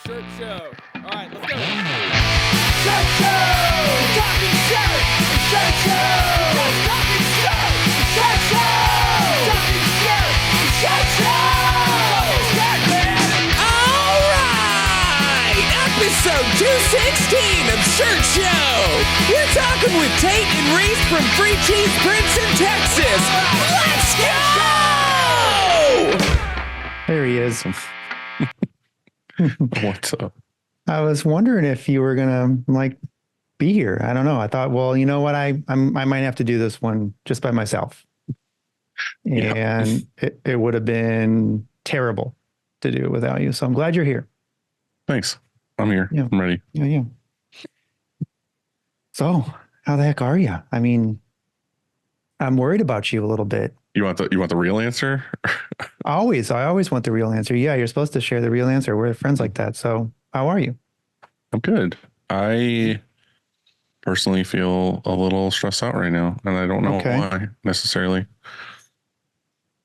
Shirt show. All right, let's go. Shirt show! Talking shirt! Shirt show! Talking shirt! Shirt show! Talking shirt! Shirt show! Shirt man! All right! Episode 216 of Shirt Show. We're talking with Tate and Reese from Free Cheese Prince in Texas. Let's go! There he is. What's up? I was wondering if you were gonna be here. I don't know. I thought, well, you know what? I might have to do this one just by myself, and it would have been terrible to do it without you. So I'm glad you're here. Thanks. I'm here. Yeah. I'm ready. Yeah. So how the heck are you? I mean, I'm worried about you a little bit. You want the real answer? I always want the real answer. Yeah, you're supposed to share the real answer. We're friends like that. So how are you? I'm good. I personally feel a little stressed out right now, and I don't know why necessarily.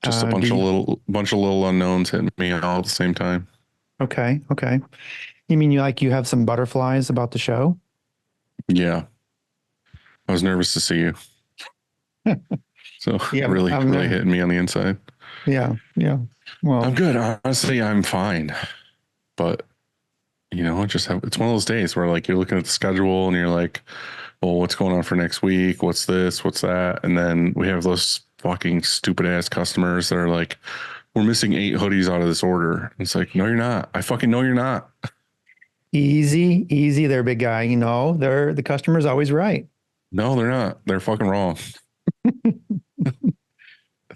Just a bunch of little unknowns hitting me all at the same time. Okay. You mean you have some butterflies about the show? Yeah. I was nervous to see you. So really hitting me on the inside. Yeah. Well, I'm good. Honestly, I'm fine. But it's one of those days where you're looking at the schedule and you're like, well, what's going on for next week? What's this? What's that? And then we have those fucking stupid ass customers that are like, we're missing 8 hoodies out of this order. It's like, no, you're not. I fucking know you're not. Easy there, big guy. The customer's always right. No, they're not. They're fucking wrong.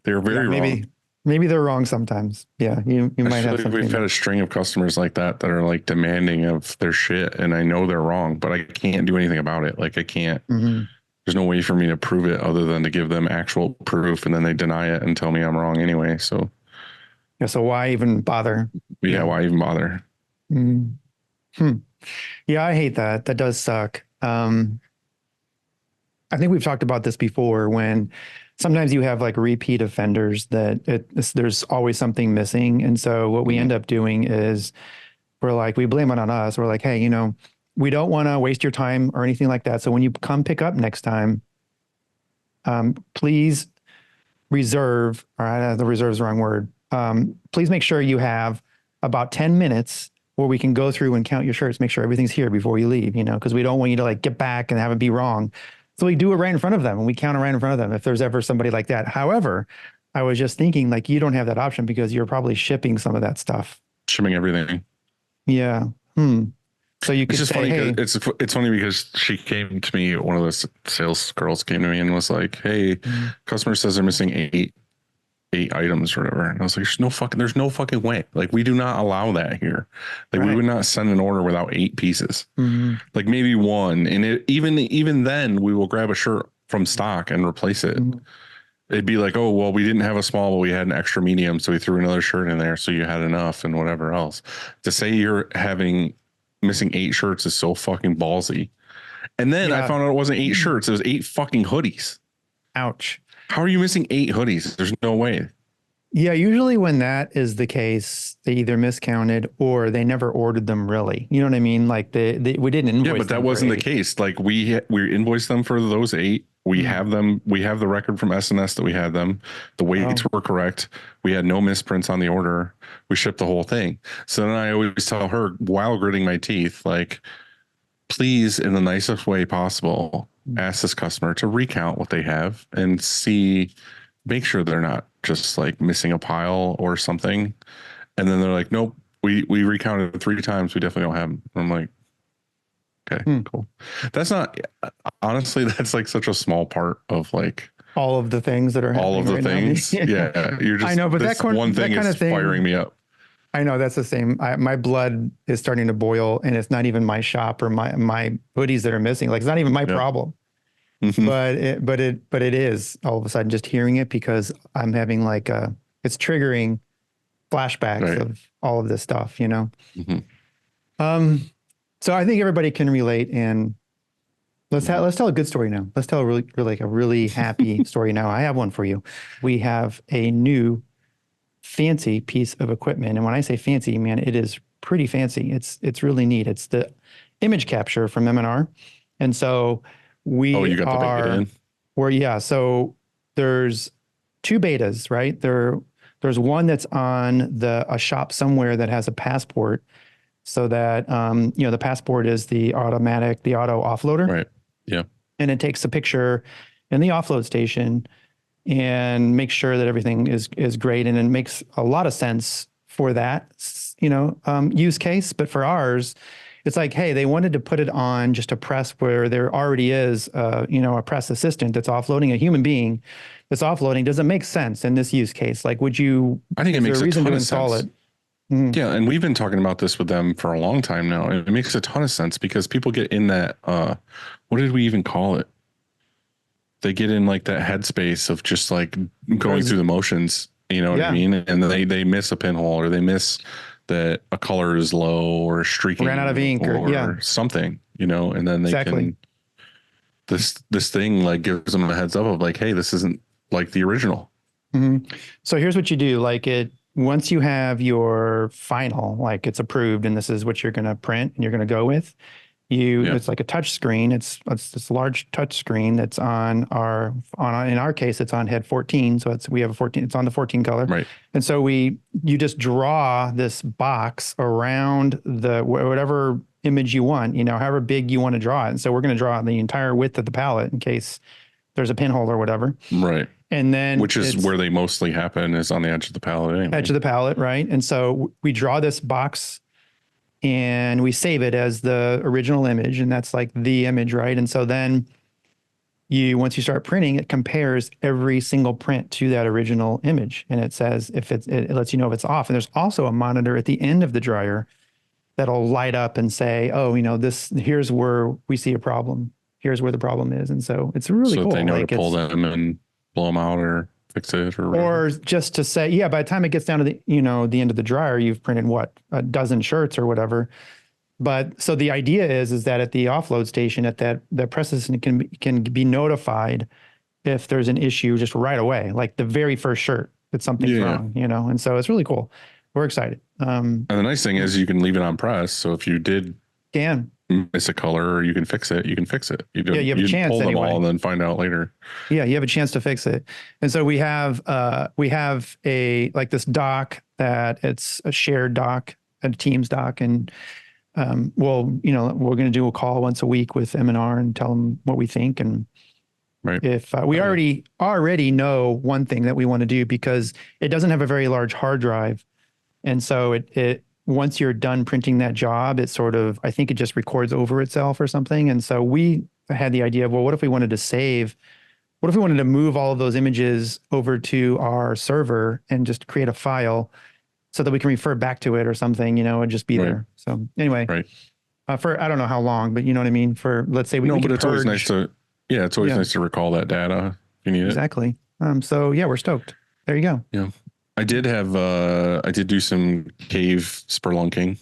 They're very wrong. Maybe they're wrong sometimes. Yeah, you might have something. We've had a string of customers like that are demanding of their shit, and I know they're wrong, but I can't do anything about it. I can't. Mm-hmm. There's no way for me to prove it other than to give them actual proof, and then they deny it and tell me I'm wrong anyway. So, yeah. So why even bother? Yeah. Why even bother? Mm-hmm. Yeah, I hate that. That does suck. I think we've talked about this before when sometimes you have repeat offenders that there's always something missing. And so what we end up doing is we blame it on us. We're like, hey, we don't want to waste your time or anything like that. So when you come pick up next time, please reserve, the reserve is the wrong word. Please make sure you have about 10 minutes where we can go through and count your shirts, make sure everything's here before you leave, because we don't want you to get back and have it be wrong. So we do it right in front of them and we count it right in front of them if there's ever somebody like that. However, I was just thinking you don't have that option because you're probably shipping some of that stuff. Shipping everything. Yeah. So you could say, hey, it's funny because she came to me, one of the sales girls came to me and was like, hey, customer says they're missing eight items or whatever. And I was like, there's no fucking way. We do not allow that here. We would not send an order without 8 pieces. Mm-hmm. Maybe one. And even then we will grab a shirt from stock and replace it. Mm-hmm. It'd be like, oh, well, we didn't have a small, but we had an extra medium. So we threw another shirt in there. So you had enough and whatever else. To say you're missing 8 shirts is so fucking ballsy. And then I found out it wasn't 8 shirts. It was 8 fucking hoodies. Ouch. How are you missing 8 hoodies? There's no way. Yeah, usually when that is the case, they either miscounted or they never ordered them really. You know what I mean? We didn't invoice them. Yeah, but that wasn't the case. We invoiced them for those 8. We have them. We have the record from SNS that we had them. The weights were correct. We had no misprints on the order. We shipped the whole thing. So then I always tell her while gritting my teeth, please, in the nicest way possible, ask this customer to recount what they have and make sure they're not just missing a pile or something. And then they're like, nope, we recounted 3 times. We definitely don't have them. I'm like, okay, cool. That's not, honestly, that's such a small part of all of the things that are happening. All of the things. Yeah. You're just, I know, but this one thing is firing me up. I know that's the same. My blood is starting to boil, and it's not even my shop or my hoodies that are missing. It's not even my problem. Mm-hmm. But it is all of a sudden just hearing it because I'm having it's triggering flashbacks of all of this stuff, Mm-hmm. So I think everybody can relate, and let's tell a good story now. Let's tell a really happy story now. I have one for you. We have a new fancy piece of equipment. And when I say fancy, man, it is pretty fancy. It's really neat. It's the image capture from M&R. And so you got the beta in? So there's 2 betas, right? There's one that's on a shop somewhere that has a passport, so that the passport is the auto offloader. Right. Yeah. And it takes a picture in the offload station and makes sure that everything is great. And it makes a lot of sense for that, use case. But for ours, it's like, hey, they wanted to put it on just a press where there already is, a press assistant that's offloading, a human being that's offloading. Does it make sense in this use case? Like, I think it makes a reason to install it? Mm-hmm. Yeah. And we've been talking about this with them for a long time now. It makes a ton of sense because people get in that, what did we even call it? They get in like that headspace of just like going through the motions, you know what I mean? And they miss a pinhole, or they miss that a color is low or streaking, ran out of ink or something, and then they can, this thing like gives them a heads up of like, hey, this isn't like the original. Mm-hmm. So here's what you do. Like once you have your final, like it's approved and this is what you're going to print and you're going to go with, it's like a touch screen. It's this large touch screen that's in our case, it's on head 14. So we have a 14, it's on the 14 color. Right. And so you just draw this box around whatever image you want, however big you want to draw it. And so we're going to draw the entire width of the palette in case there's a pinhole or whatever. Right. And then which is where they mostly happen, is on the edge of the palette anyway. Edge of the palette, right? And so we draw this box and we save it as the original image, and that's like the image, right? And so then once you start printing, it compares every single print to that original image, and it says it lets you know if it's off. And there's also a monitor at the end of the dryer that'll light up and say, oh, here's where we see a problem. Here's where the problem is. And so it's really cool. So they know to pull them and blow them out or fix it or just to say, by the time it gets down to the end of the dryer, you've printed a dozen shirts or whatever. But so the idea is that at the offload station, at the press assistant can be notified if there's an issue just right away, like the very first shirt that something's wrong, and so it's really cool. We're excited. And the nice thing is you can leave it on press. So if you did miss a color, or you can fix it. You can fix it. You have a chance. Pull them all and then find out later. Yeah, you have a chance to fix it. And so we have this doc that it's a shared doc, a Teams doc, and we're going to do a call once a week with M&R and tell them what we think. And if we already know one thing that we want to do, because it doesn't have a very large hard drive, and so it once you're done printing that job, it sort of, I think it just records over itself or something. And so we had the idea of, well, what if we wanted to move all of those images over to our server and just create a file so that we can refer back to it or something, and just be there. So anyway, for, I don't know how long, but you know what I mean? For, let's say but it's always nice to, it's always nice to recall that data if you need it. Exactly. So we're stoked. There you go. Yeah. I did do some cave spelunking.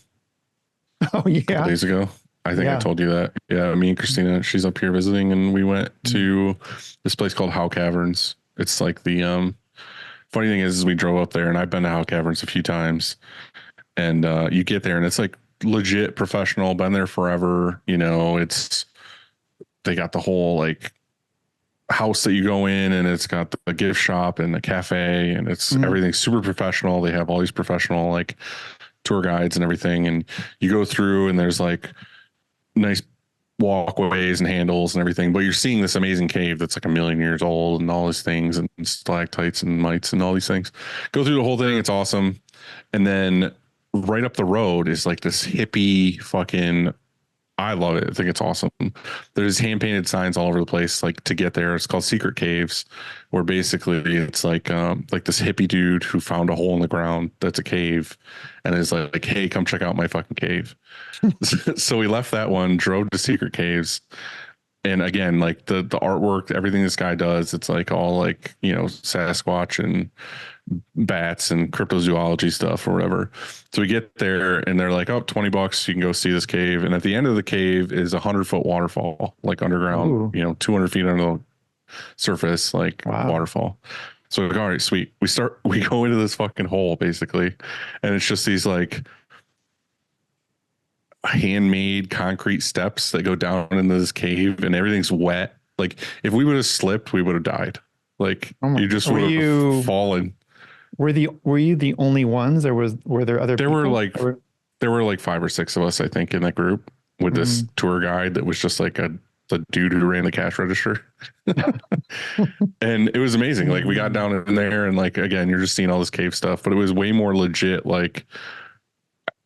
Oh yeah. A couple days ago. I think I told you that. Yeah. Me and Christina, she's up here visiting, and we went to this place called Howe Caverns. It's like the, funny thing is we drove up there, and I've been to Howe Caverns a few times, and you get there and it's like legit professional, been there forever. They got the whole like house that you go in, and it's got the gift shop and the cafe, and it's everything super professional. They have all these professional like tour guides and everything, and you go through and there's like nice walkways and handles and everything, but you're seeing this amazing cave that's like 1 million years old and all these things and stalactites and mites and all these things. Go through the whole thing. It's awesome. And then right up the road is like this hippie fucking, I love it. I think it's awesome. There's hand painted signs all over the place, like to get there. It's called Secret Caves, where basically it's like this hippie dude who found a hole in the ground that's a cave, and is like, hey, come check out my fucking cave. So we left that one, drove to Secret Caves, and again, like the artwork, everything this guy does, it's like all like Sasquatch and bats and cryptozoology stuff or whatever. So we get there and they're like, oh, $20, you can go see this cave. And at the end of the cave is 100-foot waterfall, like underground, 200 feet under the surface, like waterfall. So we're like, all right, sweet. We go into this fucking hole basically. And it's just these like handmade concrete steps that go down into this cave, and everything's wet. Like if we would have slipped, we would have died. Like you just would have fallen. Were you the only ones, or were there other people? There were like 5 or 6 of us, I think, in that group with this tour guide that was just like the dude who ran the cash register. And it was amazing. Like we got down in there, and like again, you're just seeing all this cave stuff, but it was way more legit. Like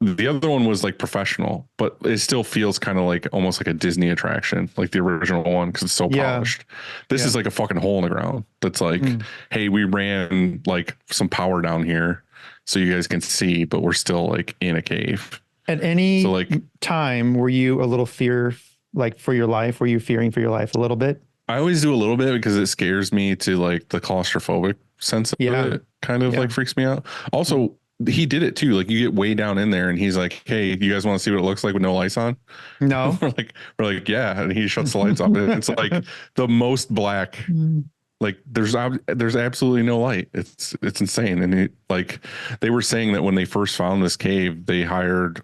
the other one was like professional, but it still feels kind of like almost like a Disney attraction, like the original one, because it's so polished. This is like a fucking hole in the ground that's like, hey, we ran like some power down here so you guys can see, but we're still like in a cave. At any time, were you a little for your life? Were you fearing for your life a little bit? I always do a little bit because it scares me to like the claustrophobic sense of it kind of like freaks me out. Also, he did it too. Like you get way down in there and he's like, hey, you guys want to see what it looks like with no lights on? No. we're like, yeah. And he shuts the lights off. And it's like the most black, like there's absolutely no light. It's insane. And they were saying that when they first found this cave, they hired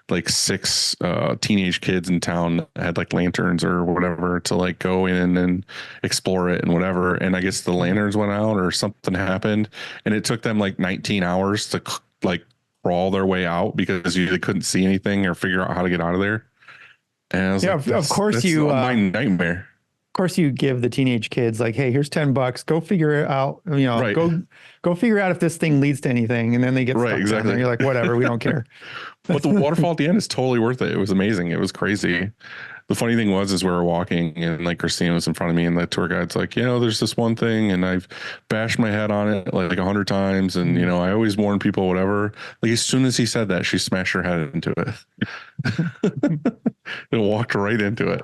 like 6 teenage kids in town that had like lanterns or whatever to like go in and explore it and whatever. And I guess the lanterns went out or something happened, and it took them like 19 hours to like crawl their way out because they couldn't see anything or figure out how to get out of there. And I was like, of course that's my nightmare. Of course you give the teenage kids like, hey, here's $10, go figure it out, go figure out if this thing leads to anything. And then they get stuck exactly. And you're like, whatever, we don't care. But the waterfall at the end is totally worth it. It was amazing. It was crazy. The funny thing was we were walking and like Christine was in front of me and the tour guide's like, there's this one thing and I've bashed my head on it like 100 times. And, I always warn people, whatever. Like as soon as he said that, she smashed her head into it. And walked right into it.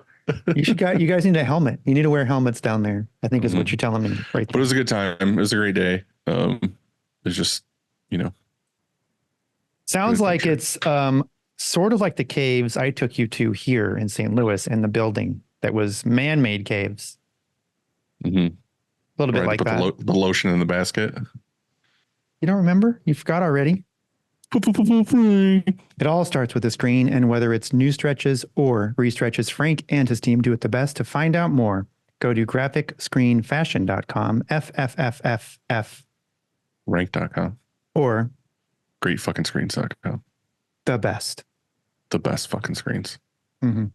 You guys need a helmet. You need to wear helmets down there, I think is what you're telling me right there. But it was a good time. It was a great day. It's just, sounds like it's sort of like the caves I took you to here in St. Louis in the building that was man-made caves. A little bit like that. The lotion in the basket. You don't remember? You forgot already? It all starts with a screen, and whether it's new stretches or restretches, Frank and his team do it the best. To find out more, go to graphicscreenfashion.com, FFFFF. Rank.com. Or greatfuckingscreens.com. The best. The best fucking screens. .com.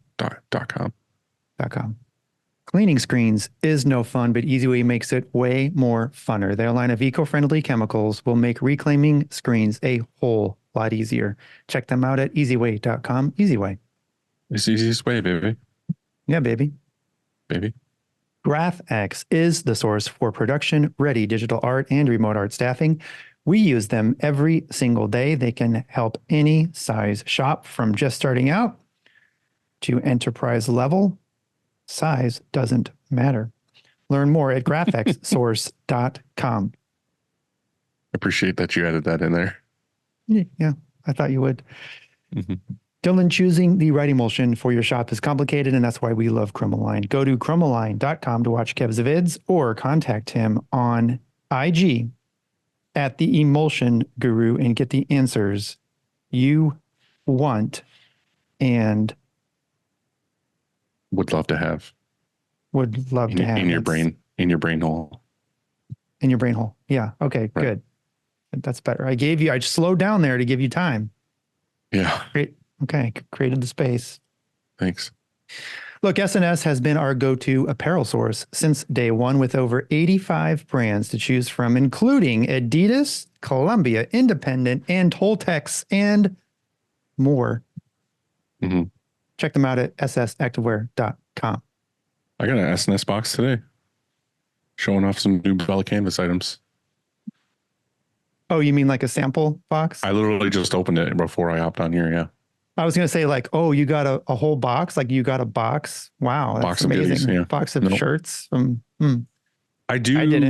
Cleaning screens is no fun, but EasyWay makes it way more funner. Their line of eco-friendly chemicals will make reclaiming screens a whole lot easier. Check them out at easyway.com. EasyWay. It's the easiest way, baby. Yeah, baby. Baby. GraphX is the source for production-ready digital art and remote art staffing. We use them every single day. They can help any size shop from just starting out to enterprise level. Size doesn't matter. Learn more at graphxsource.com. Appreciate that you added that in there. Yeah, I thought you would. Dylan, choosing the right emulsion for your shop is complicated, and that's why we love Chromaline. Go to chromaline.com to watch Kev's vids or contact him on IG at the Emulsion Guru and get the answers you want and would love to have. Would love to have in your brain hole. In your brain hole. Yeah. Okay. Right. Good. That's better. I slowed down there to give you time. Yeah. Great. Okay. Created the space. Thanks. Look, SNS has been our go-to apparel source since day one with over 85 brands to choose from, including Adidas, Columbia, Independent, and Toltex, and more. Check them out at ssactivewear.com. I got an SNS box today showing off some new Bella Canvas items. Oh, you mean like a sample box? I literally just opened it before I hopped on here. Yeah. I was going to say like, oh, you got a whole box? Like you got a box? Wow. That's box amazing. Of goodies, yeah. Box of shirts. I do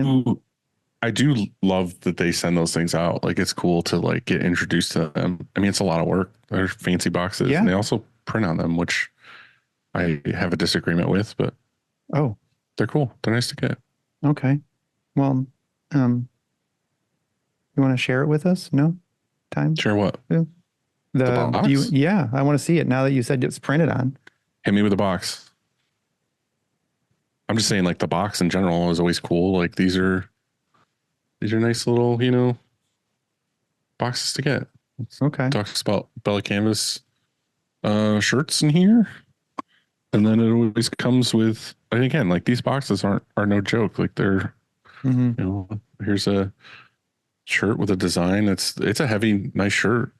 love that they send those things out. Like it's cool to like get introduced to them. I mean, it's a lot of work. They're fancy boxes and they also print on them, which I have a disagreement with, but they're cool. They're nice to get. Okay. Well, you want to share it with us? No? Time? Share what? box? Yeah, I want to see it now that you said it's printed on. Hit me with the box. I'm just saying, like, the box in general is always cool. Like, these are nice little, boxes to get. Okay. Talks about Bella Canvas shirts in here. And then it always comes with, and again, like, these boxes are no joke. Like, they're, here's a shirt with a design. It's a heavy, nice shirt.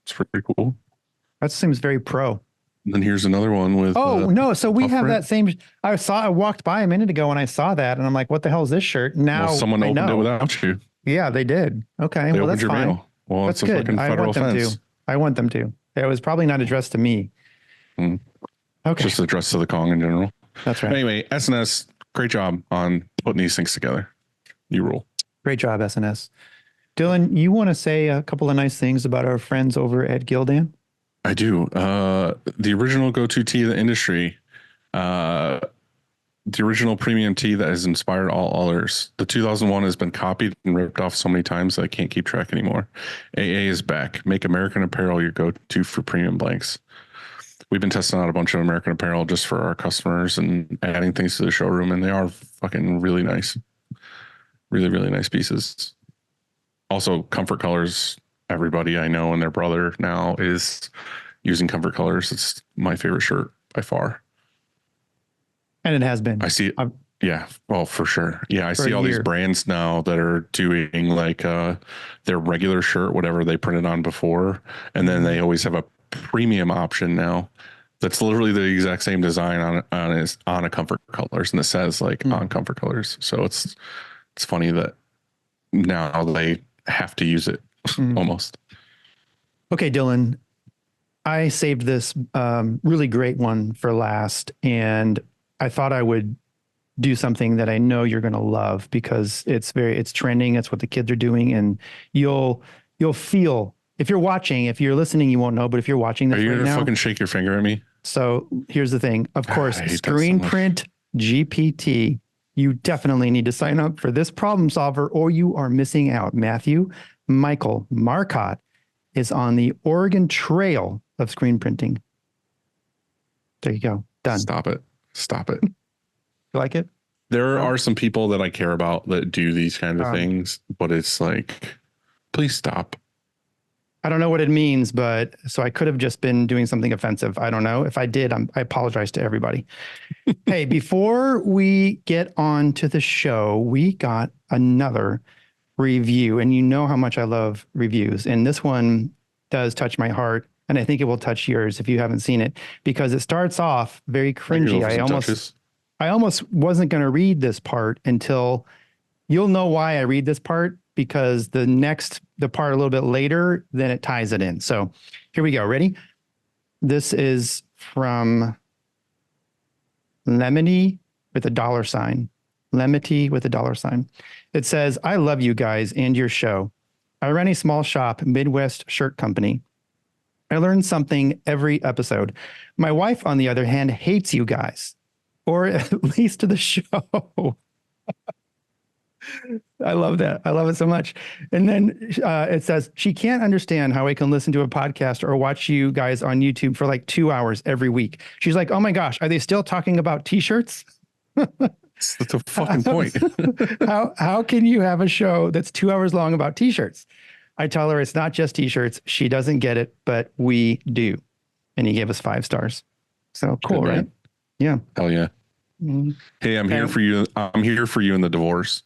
It's pretty cool. That seems very pro. And then here's another one with. No. So we have print. that same. I walked by a minute ago and I saw that and I'm like, what the hell is this shirt? Now someone opened it without you. Yeah, they did. Okay. They well, opened that's your fine. mail. Well, that's it's a good. fucking federal offense. I want them to. It was probably not addressed to me. Okay. Just addressed to the Kong in general. That's right. Anyway, SNS, great job on putting these things together. You rule. Great job, SNS. Dylan, you want to say a couple of nice things about our friends over at Gildan? I do. The original go-to tea of the industry, the original premium tea that has inspired all others. The 2001 has been copied and ripped off so many times that I can't keep track anymore. AA is back. Make American apparel your go-to for premium blanks. We've been testing out a bunch of American apparel just for our customers and adding things to the showroom, and they are fucking really nice. Really, really nice pieces. Also, Comfort Colors. Everybody I know and their brother now is using Comfort Colors. It's my favorite shirt by far. And it has been. I see. Yeah. Well, for sure. Yeah. I For see a all these year. brands now that are doing like their regular shirt, whatever they printed on before. And then they always have a premium option now. That's literally the exact same design on a Comfort Colors. And it says like on Comfort Colors. So it's funny that now they have to use it almost. Okay, Dylan, I saved this really great one for last, and I thought I would do something that I know you're going to love because it's trending. It's what the kids are doing, and you'll feel if you're watching. If you're listening, you won't know, but if you're watching this Are you right gonna now, fucking shake your finger at me? So here's the thing. Of course, I hate that Screen so much. Print GPT. You definitely need to sign up for this problem solver or you are missing out. Matthew Michael Marcotte is on the Oregon Trail of screen printing. There you go. Done. Stop it. You like it? There are some people that I care about that do these kind of things, but it's like, please stop. I don't know what it means, but so I could have just been doing something offensive. I don't know. If I did, I apologize to everybody. Hey, before we get on to the show, we got another review, and you know how much I love reviews. And this one does touch my heart, and I think it will touch yours if you haven't seen it, because it starts off very cringy. I almost wasn't going to read this part until you'll know why I read this part, because the part a little bit later, then it ties it in. So here we go. Ready? This is from Lemony with a $. Lemity with a $. It says, I love you guys and your show. I run a small shop, Midwest Shirt Company. I learn something every episode. My wife, on the other hand, hates you guys, or at least the show. I love that. I love it so much. And then it says, she can't understand how I can listen to a podcast or watch you guys on YouTube for like 2 hours every week. She's like, oh my gosh, are they still talking about t-shirts? That's the fucking point. How can you have a show that's 2 hours long about t-shirts? I tell her it's not just t-shirts. She doesn't get it, but we do. And he gave us 5 stars. So cool, Good, right? man. Yeah. Hell yeah. Hey, I'm here for you. I'm here for you in the divorce.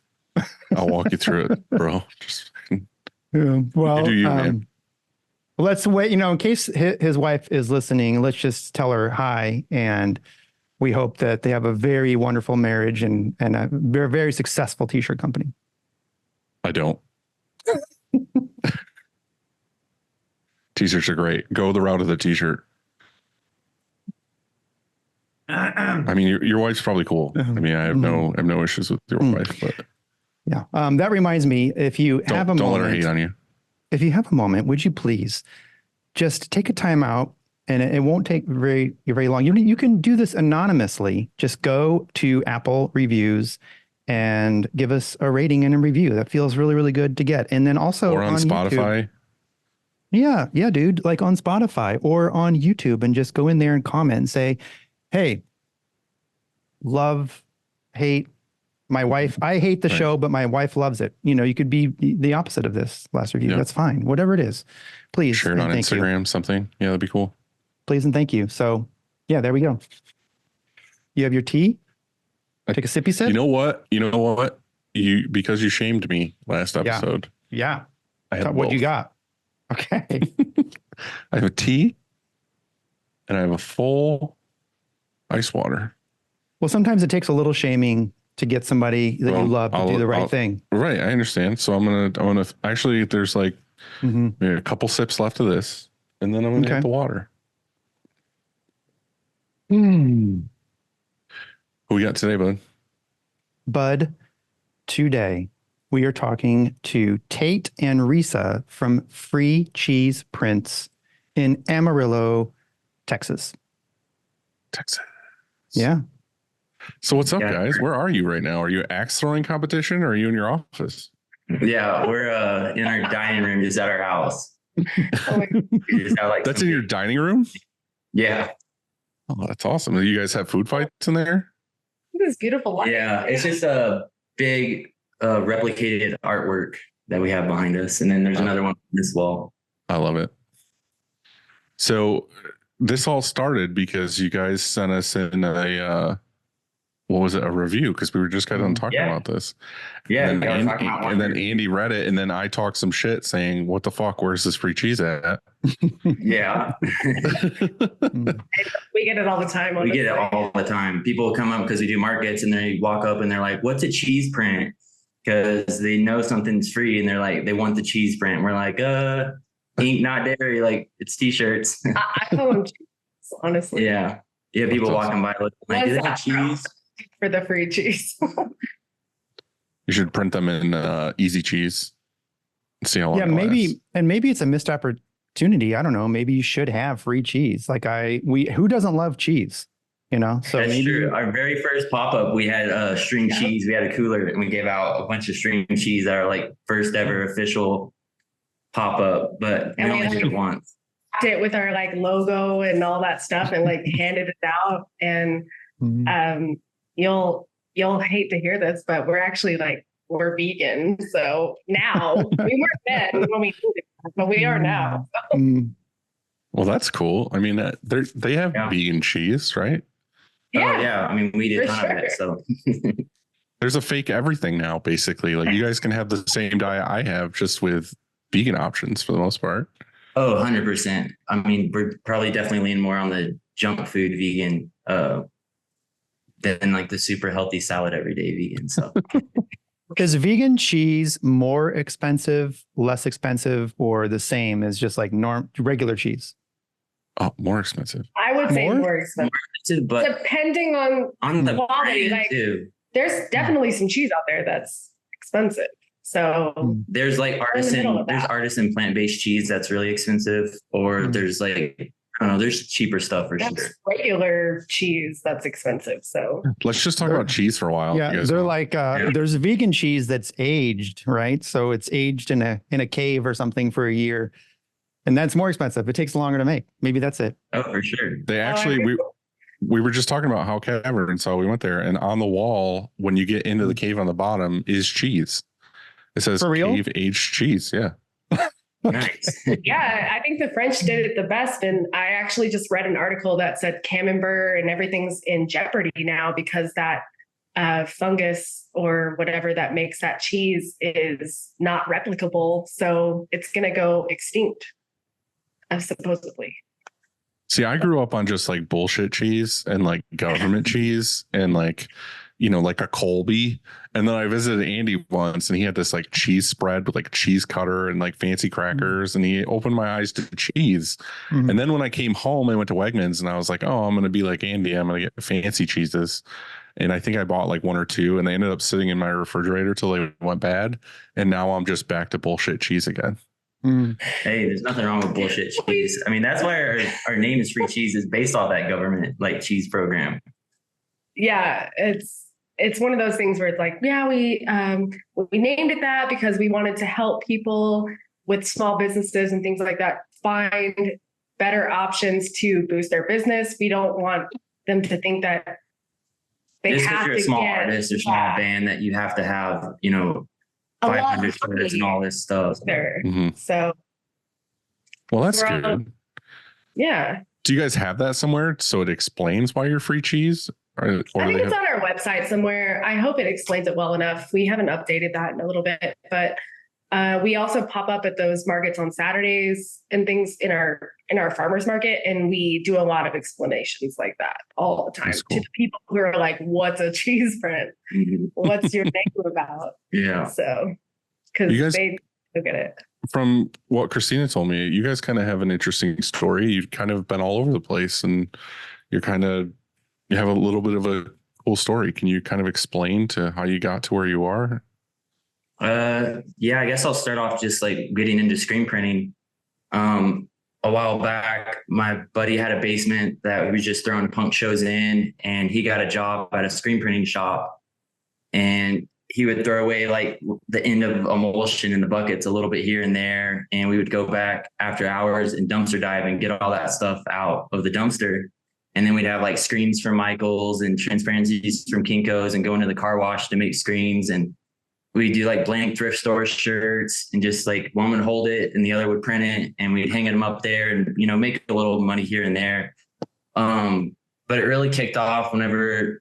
I'll walk you through it, bro. Just Well, you do you, man. Let's wait, in case his wife is listening, let's just tell her hi. And we hope that they have a very wonderful marriage and a very, very successful t-shirt company. I don't. T-shirts are great. Go the route of the t-shirt. I mean, your wife's probably cool. I mean, I have no issues with your wife, but yeah. That reminds me, if you have a moment, don't let her hate on you. If you have a moment, would you please just take a time out, and it won't take very long. You can do this anonymously. Just go to Apple Reviews and give us a rating and a review. That feels really, really good to get. And then also or on Spotify. YouTube. Yeah, yeah, dude. Like on Spotify or on YouTube, and just go in there and comment and say, "Hey, love, hate my wife. I hate the Right. show, but my wife loves it." You know, you could be the opposite of this last review. Yeah. That's fine. Whatever it is, please. Share it and on thank Instagram, you. something. Yeah, that'd be cool. Please and thank you. So, yeah, there we go. You have your tea. Take a sippy sip. You know what? Because you shamed me last episode. Yeah. I have What you both. got? Okay. I have a tea and I have a full ice water. Well, sometimes it takes a little shaming to get somebody that you love to do the right thing. Right. I understand. So I'm going to actually, there's like maybe a couple sips left of this, and then I'm going to hit the water. Who we got today, bud? Bud, today we are talking to Tate and Reesa from Free Cheese Prints in Amarillo, Texas. Yeah. So what's up, guys? Where are you right now? Are you at axe throwing competition, or are you in your office? Yeah, we're in our dining room just at our house. That's in your dining room? Yeah. Oh, that's awesome. Do you guys have food fights in there? This beautiful light. Yeah, it's just a big replicated artwork that we have behind us. And then there's another one on this wall. I love it. So this all started because you guys sent us in a a review, because we were just kind of talking about this. Yeah. And then Andy read it, and then I talked some shit saying, "What the fuck? Where's this free cheese at?" Yeah. We get it all the time. We get it all the time. People come up because we do markets, and they walk up and they're like, "What's a cheese print?" Because they know something's free, and they're like, they want the cheese print. We're like, ink, not dairy. Like, it's t-shirts. I call them cheese, honestly. Yeah. Yeah. People walking by looking like, is that cheese? For the free cheese. You should print them in easy cheese and see how long. Yeah, maybe it's a missed opportunity. I don't know. Maybe you should have free cheese. Like who doesn't love cheese? You know, so that's maybe true. Our very first pop-up, we had string cheese. We had a cooler, and we gave out a bunch of string cheese that are like first ever official pop-up, but we only did it once. It with our like logo and all that stuff, and like handed it out. And you'll hate to hear this, but we're actually we're vegan. So now we weren't then when we did it, but we are now. Well, that's cool. I mean, they have vegan cheese, right? Yeah. Oh, yeah. I mean, we did a ton of it. So there's a fake everything now, basically. Like, you guys can have the same diet I have, just with vegan options for the most part. Oh, 100%. I mean, we're probably definitely leaning more on the junk food vegan than like the super healthy salad everyday vegan. So is vegan cheese more expensive, less expensive, or the same as just like regular cheese? Oh, more expensive. I would say more expensive, but depending on the quality. Like, there's definitely some cheese out there that's expensive. So there's like artisan plant-based cheese that's really expensive, or there's like, I don't know, there's cheaper stuff for sure. Regular cheese that's expensive. So let's just talk about cheese for a while. Yeah, they're like there's vegan cheese that's aged, right? So it's aged in a cave or something for a year, and that's more expensive. It takes longer to make. Maybe that's it. Oh, for sure. They actually we were just talking about how cavern, so we went there, and on the wall when you get into the cave on the bottom is cheese. It says cave aged cheese. Yeah. Nice. Yeah, I think the French did it the best. And I actually just read an article that said camembert and everything's in jeopardy now because that fungus or whatever that makes that cheese is not replicable. So it's going to go extinct, supposedly. See, I grew up on just like bullshit cheese and like government cheese and like, you know, like a Colby. And then I visited Andy once and he had this like cheese spread with like cheese cutter and like fancy crackers. And he opened my eyes to cheese. And then when I came home, I went to Wegmans and I was like, oh, I'm going to be like Andy. I'm going to get fancy cheeses. And I think I bought like one or two and they ended up sitting in my refrigerator till they went bad. And now I'm just back to bullshit cheese again. Hey, there's nothing wrong with bullshit cheese. I mean, that's why our name is Free Cheese, is based off that government like cheese program. Yeah, it's one of those things where it's like, yeah, we named it that because we wanted to help people with small businesses and things like that, find better options to boost their business. We don't want them to think that they just have because you're to a small get, artist or small band that you have to have, you know, a lot 500 of shirts and all this stuff. there. Mhm. So Well, that's we're all- good. yeah. Do you guys have that somewhere so it explains why you're free cheese? Or I think they it's have, on our website somewhere. I hope it explains it well enough. We haven't updated that in a little bit, but we also pop up at those markets on Saturdays and things in our farmers market, and we do a lot of explanations like that all the time That's cool. to the people who are like, "What's a cheese print? Mhm. What's your name about?" Yeah. So, You because guys- they look at it. from what Christina told me, you guys kind of have an interesting story. You've kind of been all over the place, and you have a little bit of a cool story. Can you kind of explain to how you got to where you are? Yeah, I guess I'll start off just like getting into screen printing. A while back, my buddy had a basement that we was just throwing punk shows in, and he got a job at a screen printing shop, and he would throw away like the end of emulsion in the buckets a little bit here and there. And we would go back after hours and dumpster dive and get all that stuff out of the dumpster. And then we'd have like screens from Michael's and transparencies from Kinko's and go into the car wash to make screens. And we do like blank thrift store shirts, and just like one would hold it and the other would print it, and we'd hang them up there and, you know, make a little money here and there. But it really kicked off whenever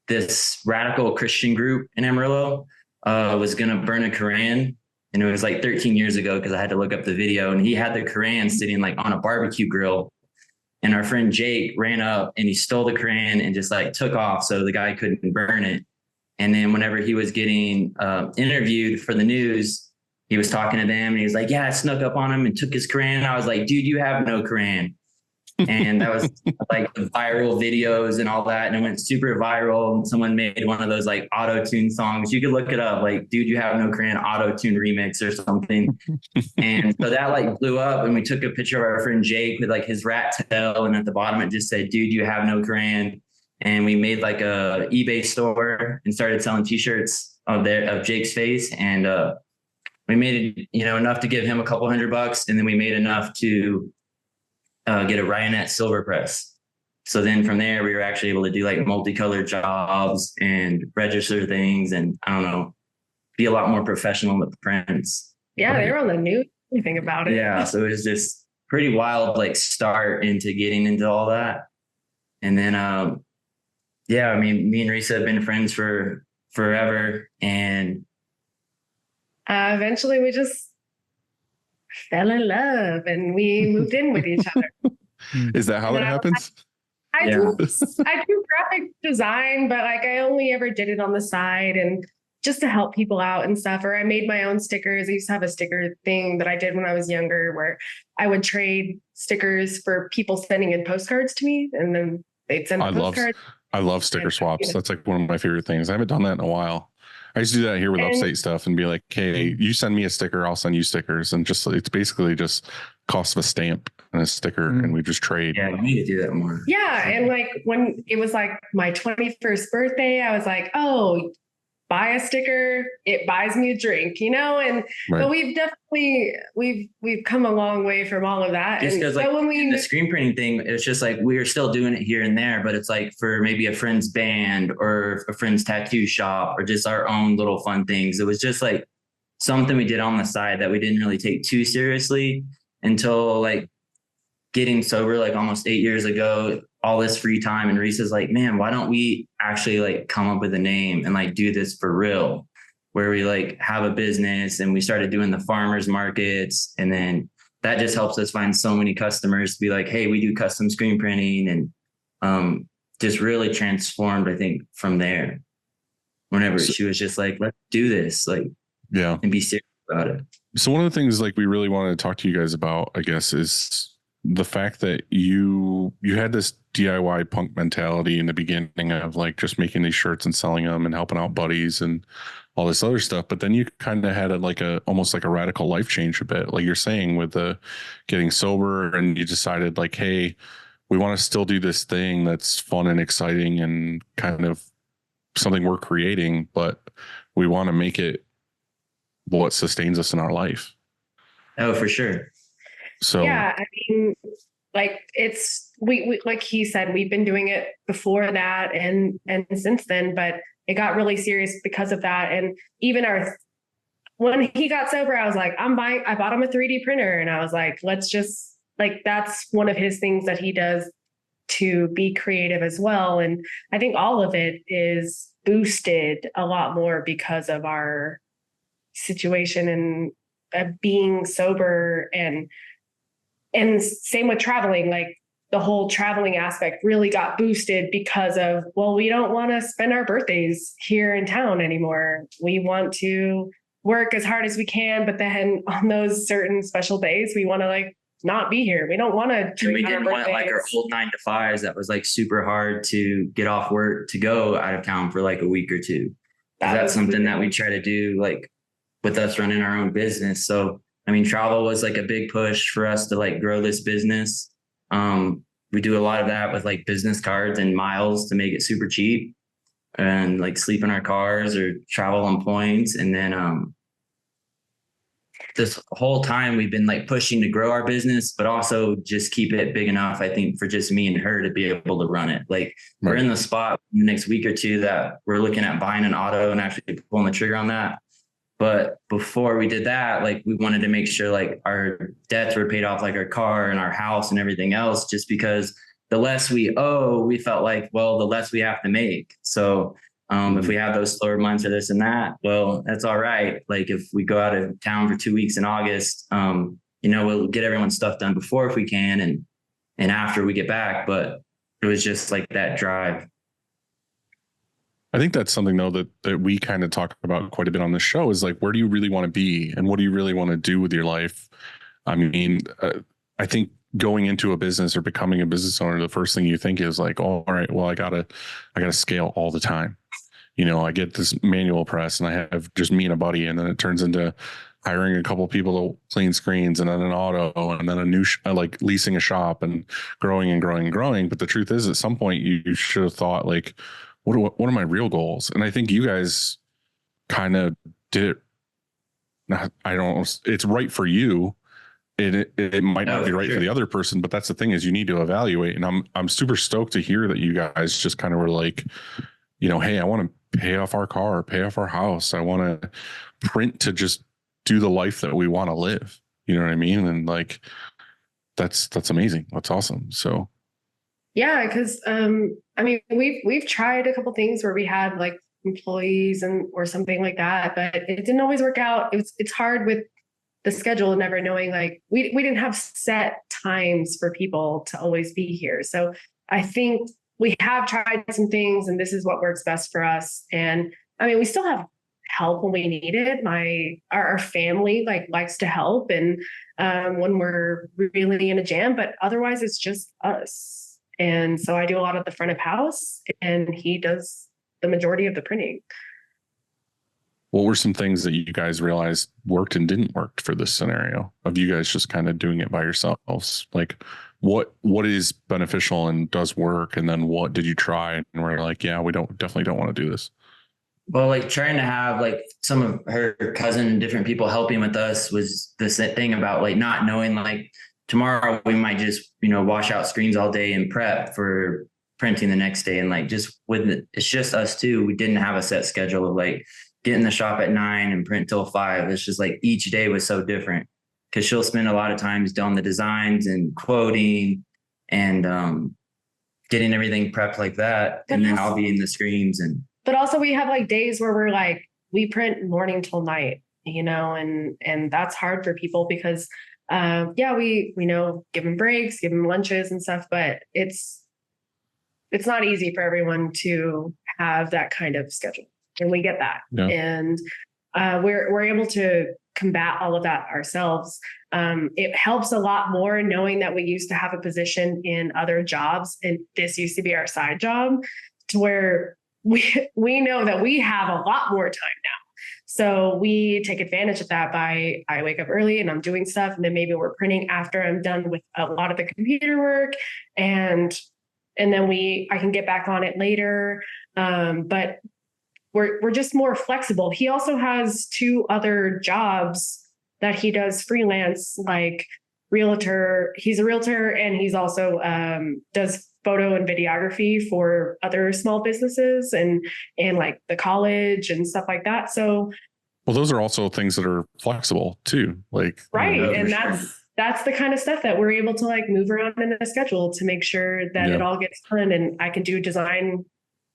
this radical Christian group in Amarillo was going to burn a Koran. And it was like 13 years ago, because I had to look up the video, and he had the Koran sitting like on a barbecue grill. And our friend Jake ran up and he stole the Koran and just like took off so the guy couldn't burn it. And then whenever he was getting interviewed for the news, he was talking to them and he was like, "Yeah, I snuck up on him and took his Koran." I was like, "Dude, you have no Koran." And that was like the viral videos and all that. And it went super viral. And someone made one of those like auto-tune songs. You could look it up, like, "Dude, you have no Koran auto-tune remix" or something. And so that like blew up, and we took a picture of our friend Jake with like his rat tail. And at the bottom, it just said, "Dude, you have no Koran." And we made like a eBay store and started selling t-shirts of Jake's face. And we made it, you know, enough to give him a couple $100. And then we made enough to get a Ryonet silver press. So then from there, we were actually able to do like multicolored jobs and register things, and I don't know, be a lot more professional with the prints. Yeah, they were on the news. Anything about it? Yeah, so it was just pretty wild, like start into getting into all that. And then, yeah, I mean, me and Reesa have been friends for forever, and eventually we just fell in love and we moved in with each other. Is that how that happens? I Yeah. do graphic design, but like I only ever did it on the side and just to help people out and stuff. Or I made my own stickers. I used to have a sticker thing that I did when I was younger, where I would trade stickers for people sending in postcards to me, and then they'd send postcards. I love sticker swaps. That's like one of my favorite things. I haven't done that in a while. I used to do that here with Upstate stuff and be like, "Hey, you send me a sticker, I'll send you stickers." And just, it's basically just cost of a stamp and a sticker, and we just trade. yeah, we need to do that more. Yeah. And like when it was like my 21st birthday, I was like, "Oh, buy a sticker, it buys me a drink," you know? And Right. but we've definitely we've come a long way from all of that. Just And because so like when we the screen printing thing, it's just like we are still doing it here and there, but it's like for maybe a friend's band or a friend's tattoo shop or just our own little fun things. It was just like something we did on the side that we didn't really take too seriously until like getting sober, like almost 8 years ago, all this free time. And Reese's like, "Man, why don't we actually like come up with a name and like do this for real?" Where we like have a business, and we started doing the farmers markets. And then that just helps us find so many customers to be like, "Hey, we do custom screen printing," and just really transformed, I think, from there. Whenever she was just like, "Let's do this," like, Yeah. and be serious about it. So one of the things like we really wanted to talk to you guys about, I guess, is the fact that you had this DIY punk mentality in the beginning of like just making these shirts and selling them and helping out buddies and all this other stuff. But then you kind of had almost like a radical life change a bit, like you're saying, with the getting sober, and you decided like, "Hey, we want to still do this thing that's fun and exciting and kind of something we're creating, but we want to make it what sustains us in our life." Oh, for sure. So Yeah, I mean, like we like he said, we've been doing it before that and since then, but it got really serious because of that. And even when he got sober, I was like, I bought him a 3D printer, and I was like, let's just like, that's one of his things that he does to be creative as well. And I think all of it is boosted a lot more because of our situation and being sober, and same with traveling. Like the whole traveling aspect really got boosted because of, well, we don't want to spend our birthdays here in town anymore. We want to work as hard as we can, but then on those certain special days, we want to like not be here. We don't want to And we didn't want like our old 9 to 5s that was like super hard to get off work to go out of town for like a week or two. That's something that we try to do, like with us running our own business. So I mean, travel was like a big push for us to like grow this business. We do a lot of that with like business cards and miles to make it super cheap, and like sleep in our cars or travel on points. And then this whole time we've been like pushing to grow our business, but also just keep it big enough, I think, for just me and her to be able to run it. Like we're in the spot in the next week or two that we're looking at buying an auto and actually pulling the trigger on that. But before we did that, like we wanted to make sure like our debts were paid off, like our car and our house and everything else, just because the less we owe, we felt like, well, the less we have to make. So if we have those slower months or this and that, well, that's all right. Like if we go out of town for 2 weeks in August, we'll get everyone's stuff done before if we can, and after we get back. But it was just like that drive. I think that's something though that we kind of talk about quite a bit on this show is like, where do you really want to be and what do you really want to do with your life? I mean, I think going into a business or becoming a business owner, the first thing you think is like, oh, all right, well, I gotta scale all the time. I get this manual press and I have just me and a buddy, and then it turns into hiring a couple of people to clean screens, and then an auto, and then a new like leasing a shop and growing and growing and growing. But the truth is, at some point, you should have thought like, what are my real goals? And I think you guys kind of did it. It's right for you. It might not be right for the other person, but that's the thing, is you need to evaluate. And I'm super stoked to hear that you guys just kind of were like, hey, I want to pay off our car, pay off our house. I want to print to just do the life that we want to live. You know what I mean? And like, that's amazing. That's awesome. So. Yeah, because I mean, we've tried a couple things where we had like employees or something like that, but it didn't always work out. It's hard with the schedule and never knowing, like we didn't have set times for people to always be here. So I think we have tried some things, and this is what works best for us. And I mean, we still have help when we need it. Our family like likes to help, and when we're really in a jam, but otherwise it's just us. And so I do a lot of the front of house, and he does the majority of the printing. What were some things that you guys realized worked and didn't work for this scenario of you guys just kind of doing it by yourselves? Like what is beneficial and does work? And then what did you try and we're like, yeah, we definitely don't want to do this? Well, like trying to have like some of her cousin and different people helping with us was this thing about like not knowing, like tomorrow we might just, wash out screens all day and prep for printing the next day. And like, it's just us two. We didn't have a set schedule of like get in the shop at 9 and print till 5. It's just like each day was so different, because she'll spend a lot of times doing the designs and quoting and getting everything prepped like that. And then I'll be in the screens. But also we have like days where we're like, we print morning till night, and that's hard for people because we give them breaks, give them lunches and stuff, but it's not easy for everyone to have that kind of schedule. And we get that. Yeah. And we're able to combat all of that ourselves. It helps a lot more knowing that we used to have a position in other jobs, and this used to be our side job, to where we know that we have a lot more time now. So we take advantage of that by I wake up early and I'm doing stuff, and then maybe we're printing after I'm done with a lot of the computer work, and then I can get back on it later. But we're just more flexible. He also has 2 other jobs that he does freelance, like realtor. He's a realtor, and he's also does photo and videography for other small businesses and like the college and stuff like that. So, well, those are also things that are flexible too. Like, right. Yeah, And for sure. that's the kind of stuff that we're able to like move around in the schedule to make sure that Yeah. it all gets done, and I can do design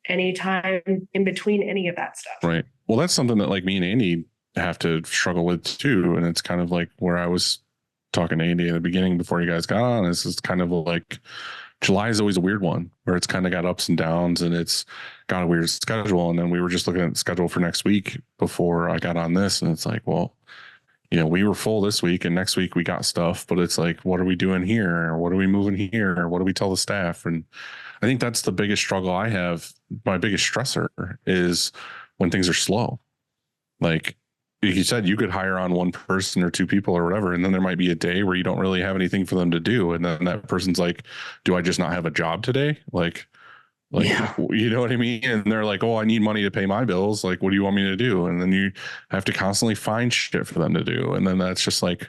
anytime in between any of that stuff. right. Well, that's something that like me and Andy have to struggle with too. And it's kind of like where I was talking to Andy at the beginning before you guys got on. This is kind of like July is always a weird one where it's kind of got ups and downs and it's got a weird schedule. And then we were just looking at the schedule for next week before I got on this. And it's like, well, you know, we were full this week and next week we got stuff, but it's like, what are we doing here? Or what are we moving here? Or what do we tell the staff? And I think that's the biggest struggle I have. My biggest stressor is when things are slow. Like you said, you could hire on one person or two people or whatever, and then there might be a day where you don't really have anything for them to do. And then that person's like, do I just not have a job today? Like, Yeah. you know what I mean? And they're like, oh, I need money to pay my bills. Like, what do you want me to do? And then you have to constantly find shit for them to do. And then that's just like,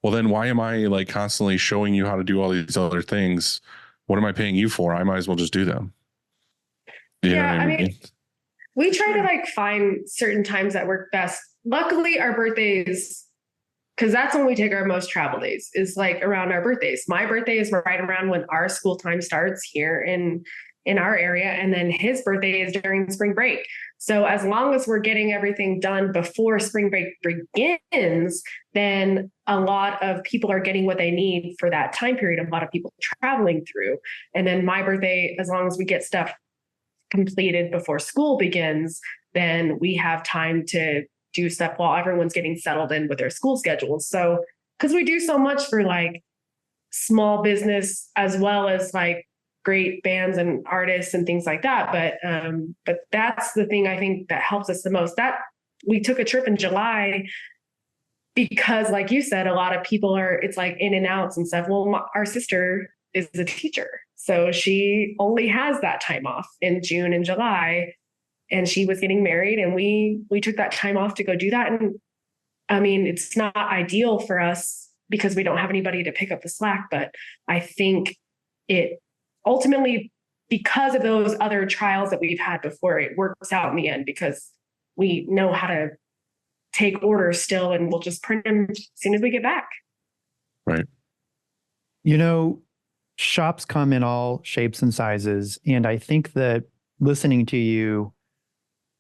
well, then why am I like constantly showing you how to do all these other things? What am I paying you for? I might as well just do them. You know what I mean? We try to like find certain times that work best. Luckily, our birthdays, because that's when we take our most travel days, is like around our birthdays. My birthday is right around when our school time starts here in our area, and then his birthday is during spring break. So as long as we're getting everything done before spring break begins, then a lot of people are getting what they need for that time period. A lot of people traveling through. And then my birthday, as long as we get stuff completed before school begins, then we have time to do stuff while everyone's getting settled in with their school schedules. So, because we do so much for like small business as well as like great bands and artists and things like that. But that's the thing I think that helps us the most. That we took a trip in July because, like you said, a lot of people it's like in and outs and stuff. Well, our sister is a teacher, so she only has that time off in June and July. And she was getting married, and we took that time off to go do that. And I mean, it's not ideal for us because we don't have anybody to pick up the slack. But I think it ultimately, because of those other trials that we've had before, it works out in the end because we know how to take orders still, and we'll just print them as soon as we get back. Right. You know, shops come in all shapes and sizes. And I think that listening to you,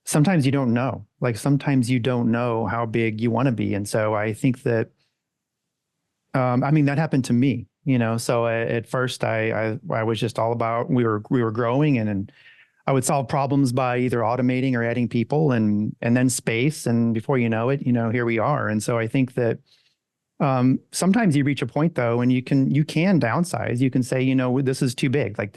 sometimes you don't know. Like sometimes you don't know how big you want to be. And so I think that, I mean, that happened to me, you know. So at first I was just all about, we were growing, and I would solve problems by either automating or adding people and then space. And before you know it, you know, here we are. And so I think that sometimes you reach a point though, and you can downsize. You can say, you know, this is too big. Like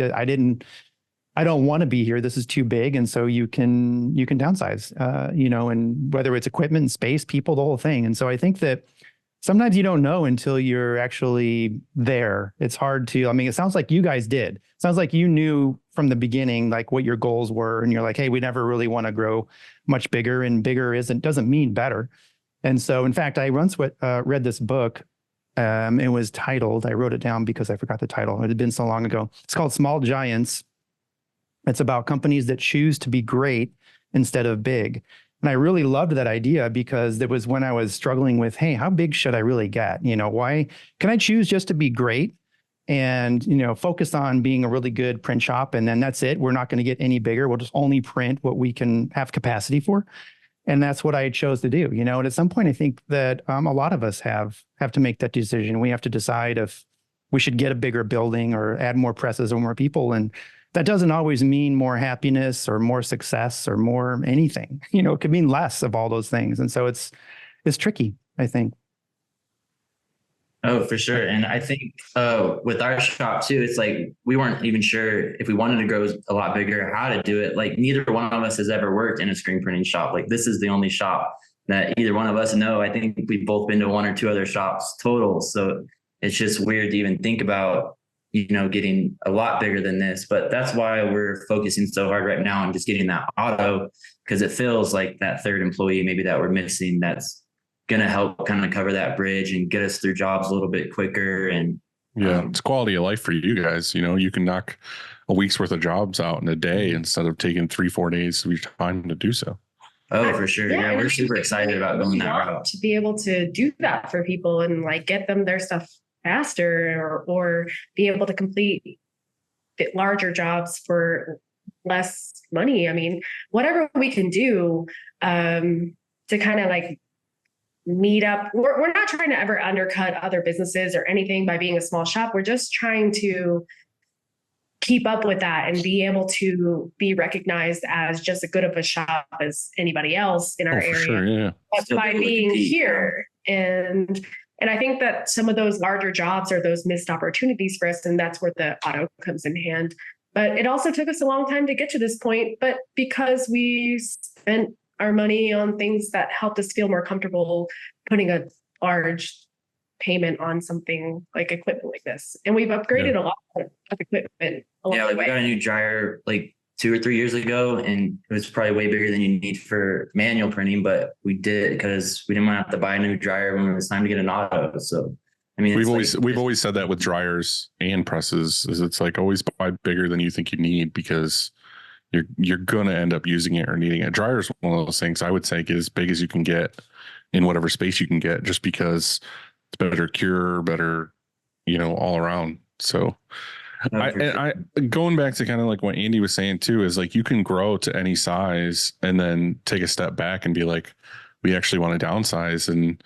I don't want to be here. This is too big. And so you can downsize, you know, and whether it's equipment and space, people, the whole thing. And so I think that sometimes you don't know until you're actually there. It's hard to, I mean, it sounds like you guys did. It sounds like you knew from the beginning, like what your goals were. And you're like, hey, we never really want to grow much bigger, and bigger doesn't mean better. And so, in fact, I once read this book. It was titled, I wrote it down because I forgot the title. It had been so long ago. It's called Small Giants. It's about companies that choose to be great instead of big. And I really loved that idea because it was when I was struggling with, hey, how big should I really get? You know, why can I choose just to be great and, you know, focus on being a really good print shop, and then that's it. We're not going to get any bigger. We'll just only print what we can have capacity for. And that's what I chose to do, you know. And at some point, I think that a lot of us have to make that decision. We have to decide if we should get a bigger building or add more presses or more people. And that doesn't always mean more happiness or more success or more anything. You know, it could mean less of all those things. And so it's tricky, I think. Oh, for sure. And I think with our shop too, it's like we weren't even sure if we wanted to grow a lot bigger, how to do it. Like neither one of us has ever worked in a screen printing shop. Like this is the only shop that either one of us know. I think we've both been to one or two other shops total. So it's just weird to even think about, you know, getting a lot bigger than this. But that's why we're focusing so hard right now on just getting that auto, because it feels like that third employee maybe that we're missing. That's going to help kind of cover that bridge and get us through jobs a little bit quicker. And it's quality of life for you guys. You know, you can knock a week's worth of jobs out in a day instead of taking 3-4 days of your time to do so. Oh, for sure. Yeah, we're super excited about going that route. To be able to do that for people and like get them their stuff faster, or be able to complete larger jobs for less money. I mean, whatever we can do to kind of like meet up. We're not trying to ever undercut other businesses or anything by being a small shop. We're just trying to keep up with that and be able to be recognized as just as good of a shop as anybody else in our area. Sure, yeah. But by being here, and I think that some of those larger jobs are those missed opportunities for us, and that's where the auto comes in hand. But it also took us a long time to get to this point, but because we spent our money on things that helped us feel more comfortable putting a large payment on something like equipment like this. And we've upgraded a lot of equipment. Like we got a new dryer like 2 or 3 years ago, and it was probably way bigger than you need for manual printing, but we did it because we didn't want to have to buy a new dryer when it was time to get an auto. So I mean, we've always said that with dryers and presses, is it's like always buy bigger than you think you need, because you're going to end up using it or needing it. Dryer is one of those things I would say get as big as you can get in whatever space you can get, just because it's better cure, better, you know, all around. So I going back to kind of like what Andy was saying too, is like you can grow to any size and then take a step back and be like, we actually want to downsize. And,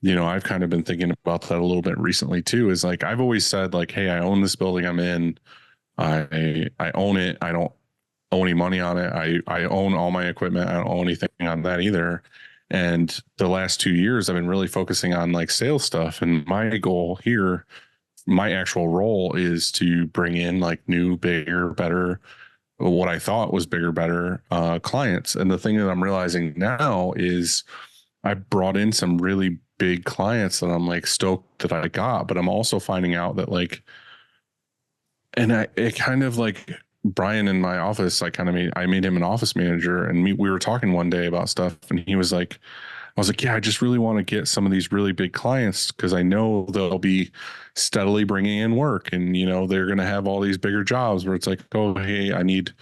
you know, I've kind of been thinking about that a little bit recently too, is like, I've always said like, hey, I own this building I'm in. I own it. I don't owe any money on it. I own all my equipment. I don't owe anything on that either. And the last 2 years, I've been really focusing on like sales stuff. And my goal here, my actual role is to bring in like new, bigger, better, what I thought was bigger, better clients. And the thing that I'm realizing now is I brought in some really big clients that I'm like stoked that I got, but I'm also finding out that like, and it kind of like Brian in my office, I made him an office manager, and we were talking one day about stuff, and he was like, I was like, yeah, I just really want to get some of these really big clients because I know they'll be steadily bringing in work, and, you know, they're going to have all these bigger jobs where it's like, oh, hey, I need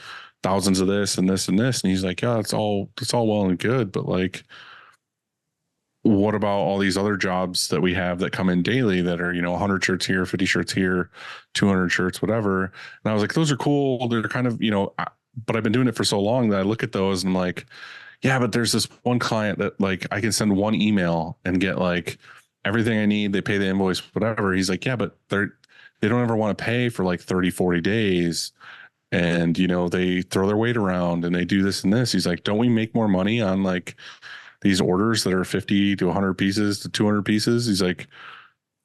thousands of this and this and this. And he's like, yeah, it's all well and good, but like, what about all these other jobs that we have that come in daily that are, you know, 100 shirts here, 50 shirts here, 200 shirts, whatever. And I was like, those are cool. They're kind of, you know, but I've been doing it for so long that I look at those and I'm like, yeah, but there's this one client that like I can send one email and get like everything I need. They pay the invoice, whatever. He's like, yeah, but they don't ever want to pay for like 30, 40 days. And, you know, they throw their weight around and they do this and this. He's like, don't we make more money on like these orders that are 50 to 100 pieces to 200 pieces? He's like,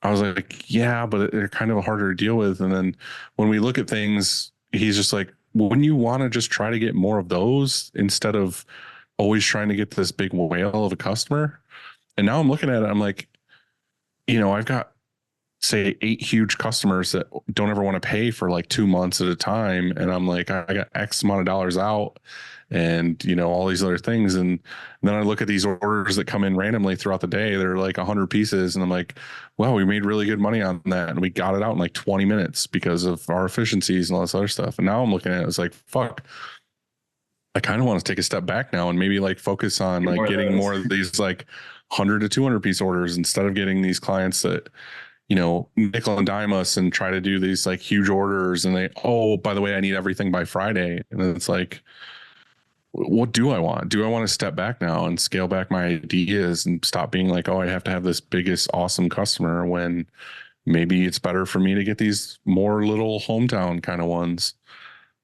I was like, yeah, but they're kind of harder to deal with. And then when we look at things, he's just like, wouldn't you want to just try to get more of those instead of always trying to get this big whale of a customer? And now I'm looking at it, I'm like, you know, I've got say 8 huge customers that don't ever want to pay for like 2 months at a time. And I'm like, I got X amount of dollars out and, you know, all these other things. And then I look at these orders that come in randomly throughout the day. They're like 100 pieces. And I'm like, wow, we made really good money on that. And we got it out in like 20 minutes because of our efficiencies and all this other stuff. And now I'm looking at it, it's like, fuck, I kind of want to take a step back now and maybe like focus on like getting more of these like 100 to 200 piece orders instead of getting these clients that, you know, nickel and dime us and try to do these like huge orders. And they, oh, by the way, I need everything by Friday. And then it's like, what do I want? Do I want to step back now and scale back my ideas and stop being like, oh, I have to have this biggest, awesome customer, when maybe it's better for me to get these more little hometown kind of ones.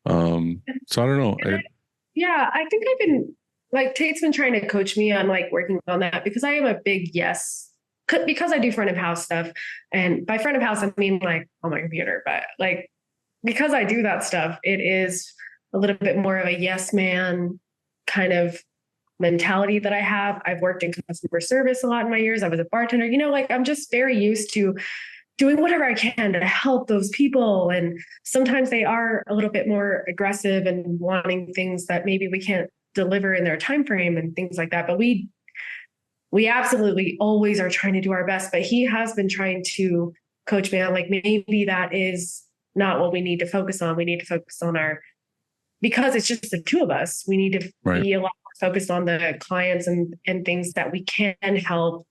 So I don't know. Yeah, I think I've been like, Tate's been trying to coach me on like working on that, because I am a big yes, because I do front of house stuff. And by front of house, I mean like on my computer, but like, because I do that stuff, it is a little bit more of a yes man kind of mentality that I have. I've worked in customer service a lot in my years. I was a bartender, you know, like I'm just very used to doing whatever I can to help those people. And sometimes they are a little bit more aggressive and wanting things that maybe we can't deliver in their time frame and things like that. But we absolutely always are trying to do our best, but he has been trying to coach me on like, maybe that is not what we need to focus on. We need to focus on because it's just the two of us, we need to be a lot more focused on the clients and things that we can help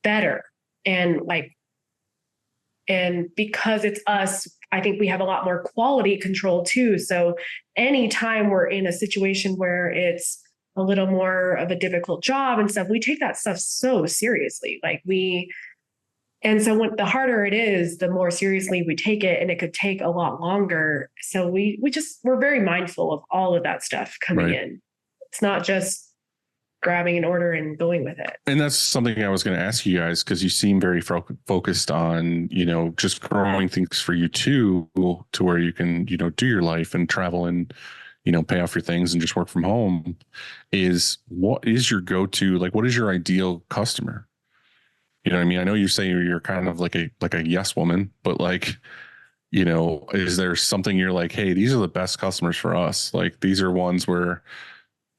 better. And because it's us, I think we have a lot more quality control too. So anytime we're in a situation where it's a little more of a difficult job and stuff, we take that stuff so seriously. And so the harder it is, the more seriously we take it, and it could take a lot longer. So we're very mindful of all of that stuff coming in. It's not just grabbing an order and going with it. And that's something I was going to ask you guys, because you seem very focused on, just growing things for you too, to where you can, do your life and travel and, pay off your things and just work from home. What is your go-to, what is your ideal customer? You know what I mean? I know you say you're kind of like a yes woman, but is there something you're like, hey, these are the best customers for us? These are ones where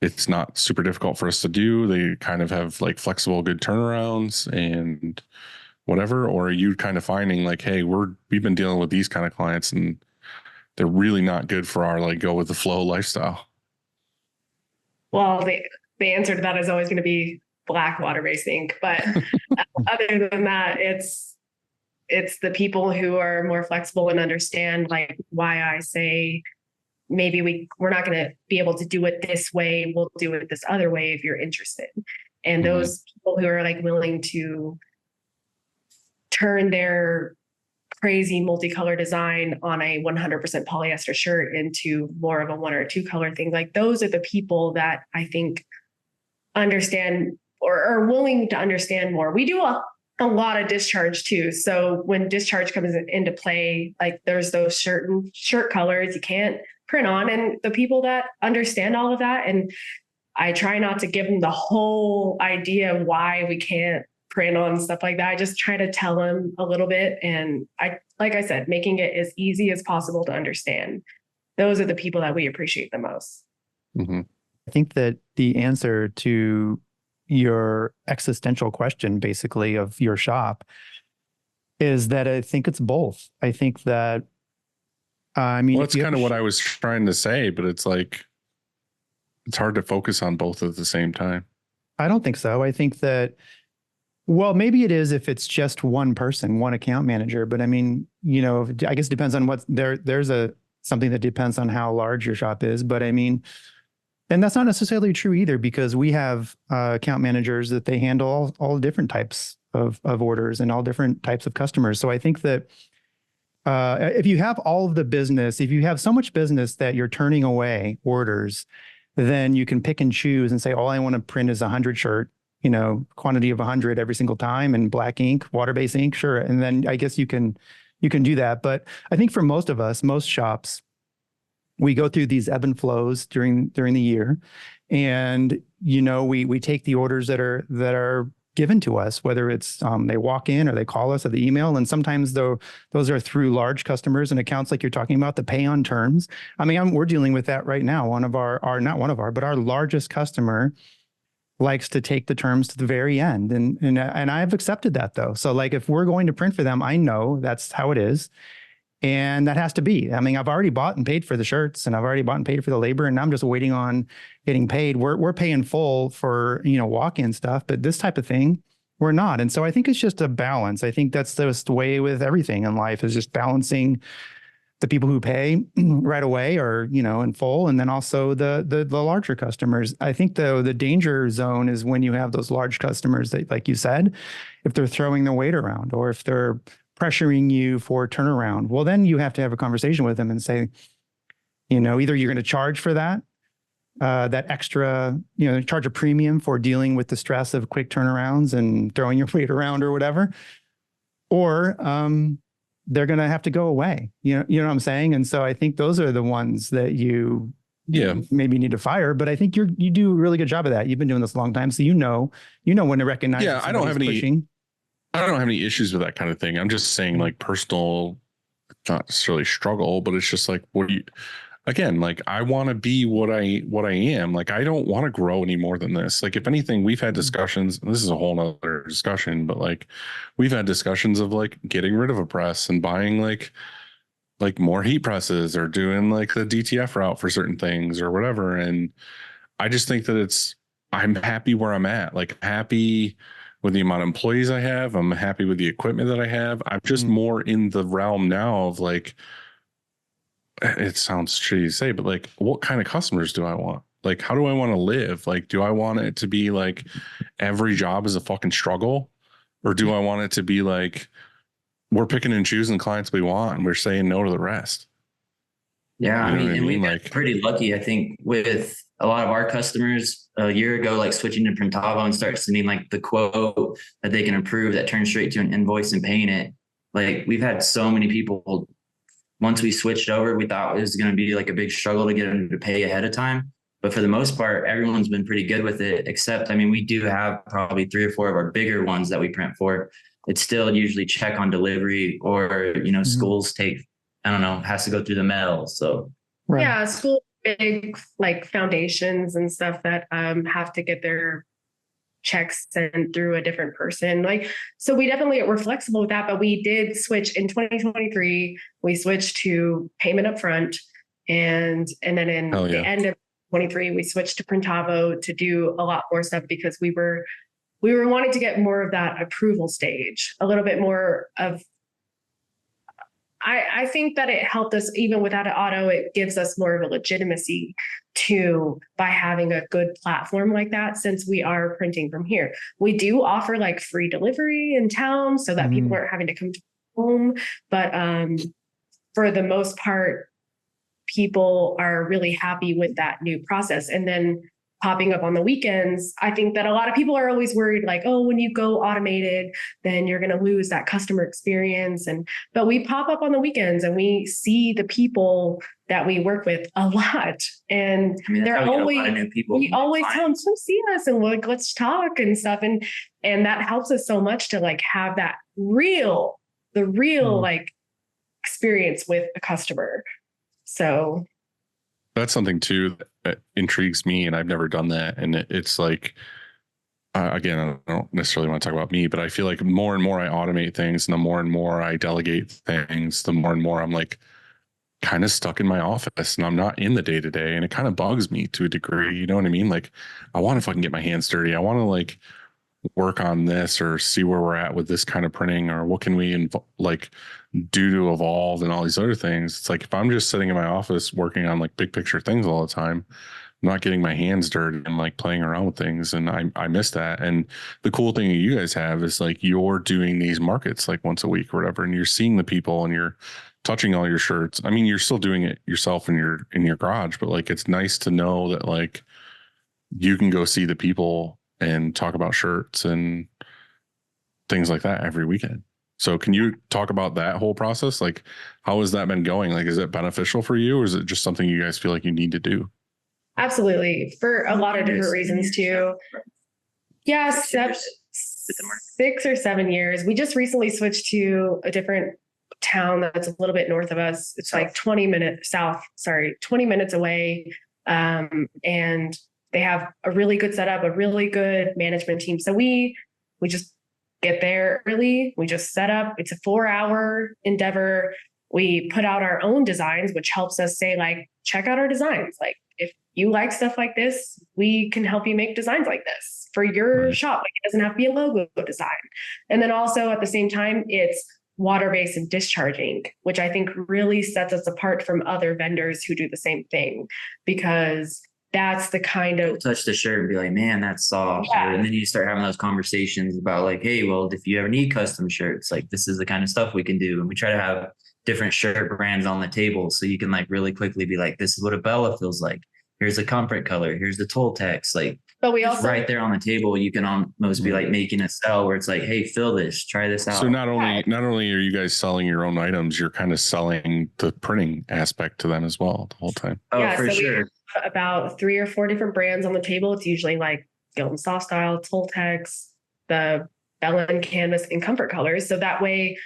it's not super difficult for us to do. They kind of have flexible, good turnarounds and whatever. Or are you kind of finding hey, we've been dealing with these kind of clients and they're really not good for our go with the flow lifestyle? Well, the answer to that is always going to be black water-based ink. But other than that, it's the people who are more flexible and understand why I say, maybe we're not going to be able to do it this way. We'll do it this other way if you're interested. And those people who are willing to turn their crazy multicolor design on a 100% polyester shirt into more of a 1 or 2 color thing. Those are the people that I think understand or are willing to understand more. We do a lot of discharge too. So when discharge comes into play, there's those certain shirt colors you can't print on, and the people that understand all of that. And I try not to give them the whole idea of why we can't print on stuff like that. I just try to tell them a little bit. And like I said, making it as easy as possible to understand. Those are the people that we appreciate the most. I think that the answer to your existential question, basically, of your shop is that I think it's both. I think that, that's kind of what I was trying to say, but it's it's hard to focus on both at the same time. I don't think so. I think that, well, maybe it is if it's just one person, one account manager, but I guess it depends on there's something that depends on how large your shop is, but and that's not necessarily true either, because we have account managers that they handle all different types of orders and all different types of customers. So I think that if you have all of the business, if you have so much business that you're turning away orders, then you can pick and choose and say, all I want to print is 100 shirt, quantity of 100 every single time, and black ink, water-based ink, sure. And then I guess you can do that. But I think for most of us, most shops, we go through these ebb and flows during the year, and we take the orders that are given to us, whether it's they walk in or they call us at the email, and sometimes those are through large customers and accounts like you're talking about, the pay on terms. We're dealing with that right now. Our largest customer likes to take the terms to the very end, and I've accepted that though. So if we're going to print for them, I know that's how it is. And that has to be. I've already bought and paid for the shirts, and I've already bought and paid for the labor, and I'm just waiting on getting paid. We're paying full for, walk-in stuff, but this type of thing, we're not. And so I think it's just a balance. I think that's just the way with everything in life, is just balancing the people who pay right away or, in full, and then also the larger customers. I think though the danger zone is when you have those large customers that, like you said, if they're throwing their weight around, or if they're pressuring you for turnaround, well, then you have to have a conversation with them and say, either you're going to charge for that extra, charge a premium for dealing with the stress of quick turnarounds and throwing your weight around or whatever, or they're going to have to go away. You know what I'm saying? And so I think those are the ones that you maybe need to fire, but I think you do a really good job of that. You've been doing this a long time, so you know when to recognize. Yeah, I don't have any issues with that kind of thing. I'm just saying personal, not necessarily struggle, but it's just again, like I want to be what I am. Like I don't want to grow any more than this. Like if anything, we've had discussions, and this is a whole nother discussion, but like we've had discussions of like getting rid of a press and buying like more heat presses or doing like the DTF route for certain things or whatever. And I just think that I'm happy where I'm at. Like happy with the amount of employees I have. I'm happy with the equipment that I have. I'm just more in the realm now of like, it sounds shitty to say, but like, what kind of customers do I want? Like, how do I want to live? Like, do I want it to be like every job is a fucking struggle? Or do I want it to be like, we're picking and choosing clients we want and we're saying no to the rest? Yeah. You know what I mean? We've been Like pretty lucky, I think, with a lot of our customers a year ago, like switching to Printavo and start sending like the quote that they can approve that turns straight to an invoice and paying it. Like we've had so many people, once we switched over, we thought it was going to be like a big struggle to get them to pay ahead of time. But for the most part, everyone's been pretty good with it, except, I mean, we do have probably 3 or 4 of our bigger ones that we print for. It's still usually check on delivery or, schools take, I don't know, has to go through the mail. So yeah, school big like foundations and stuff that have to get their checks sent through a different person. Like, so we definitely were flexible with that, but we did switch in 2023. We switched to payment up front, and then in the end of 23, we switched to Printavo to do a lot more stuff because we were wanting to get more of that approval stage, a little bit more of. I think that it helped us, even without an auto, it gives us more of a legitimacy by having a good platform like that, since we are printing from here. We do offer like free delivery in town so that people aren't having to come to home. But for the most part, people are really happy with that new process. And then popping up on the weekends, I think that a lot of people are always worried, like, oh, when you go automated, then you're going to lose that customer experience. But we pop up on the weekends and we see the people that we work with a lot. And they're always, a lot of new people. We always tell them, come see us and let's talk and stuff. And that helps us so much to like have that real like experience with a customer. So that's something too that intrigues me, and I've never done that. And it's like, again, I don't necessarily want to talk about me, but I feel like more and more I automate things, and the more and more I delegate things, the more and more I'm like kind of stuck in my office, and I'm not in the day to day, and it kind of bugs me to a degree. You know what I mean? Like, I want to fucking get my hands dirty. I want to like work on this or see where we're at with this kind of printing, or what can we do to evolve and all these other things. It's like, if I'm just sitting in my office working on like big picture things all the time, I'm not getting my hands dirty and like playing around with things. And I miss that. And the cool thing you guys have is like, you're doing these markets like once a week or whatever, and you're seeing the people and you're touching all your shirts. I mean, you're still doing it yourself in your garage, but like, it's nice to know that like you can go see the people and talk about shirts and things like that every weekend. So can you talk about that whole process? Like, how has that been going? Like, is it beneficial for you, or is it just something you guys feel like you need to do? Absolutely. For a lot of different reasons too. Yeah, 6 or 7 years. We just recently switched to a different town that's a little bit north of us. It's like 20 minutes away. And they have a really good setup, a really good management team. So we just get there early. We just set up. It's a 4-hour endeavor. We put out our own designs, which helps us say, like, check out our designs. Like, if you like stuff like this, we can help you make designs like this for your shop. Like, it doesn't have to be a logo design. And then also at the same time, it's water-based and discharging, which I think really sets us apart from other vendors who do the same thing, because that's the kind of touch the shirt and be like, man, that's soft. Yeah. And then you start having those conversations about like, hey, well, if you ever need custom shirts, like this is the kind of stuff we can do. And we try to have different shirt brands on the table so you can like really quickly be like, this is what a Bella feels like. Here's the comfort color. Here's the Toltex. Like, but we also right there on the table, you can almost be like making a sell where it's like, hey, fill this, try this out. So not only are you guys selling your own items, you're kind of selling the printing aspect to them as well the whole time. Oh, yeah, for sure. About 3 or 4 different brands on the table. It's usually like Gildan Soft Style, Toltex, the Bellin Canvas, and Comfort Colors. So that way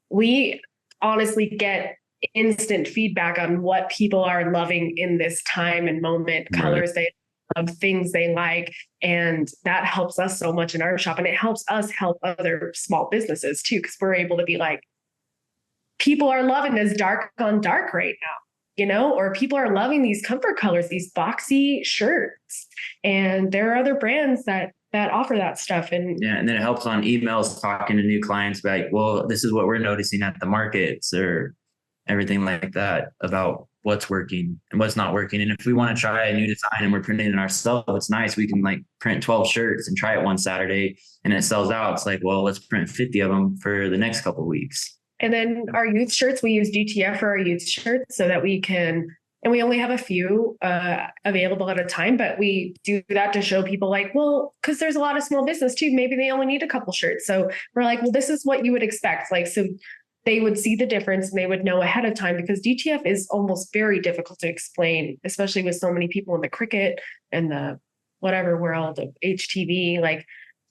we honestly get instant feedback on what people are loving in this time and moment, colors they love, things they like. And that helps us so much in our shop. And it helps us help other small businesses too, because we're able to be like, people are loving this dark on dark right now, or people are loving these comfort colors, these boxy shirts. And there are other brands that offer that stuff. And and then it helps on emails talking to new clients, like, well, this is what we're noticing at the markets or everything like that about what's working and what's not working. And if we want to try a new design and we're printing it ourselves, it's nice. We can like print 12 shirts and try it one Saturday and it sells out. It's like, well, let's print 50 of them for the next couple of weeks. And then our youth shirts, we use DTF for our youth shirts so that we can, and we only have a few available at a time, but we do that to show people like, well, because there's a lot of small business too. Maybe they only need a couple shirts. So we're like, well, this is what you would expect. Like, so they would see the difference and they would know ahead of time, because DTF is almost very difficult to explain, especially with so many people in the cricket and the whatever world of HTV. Like,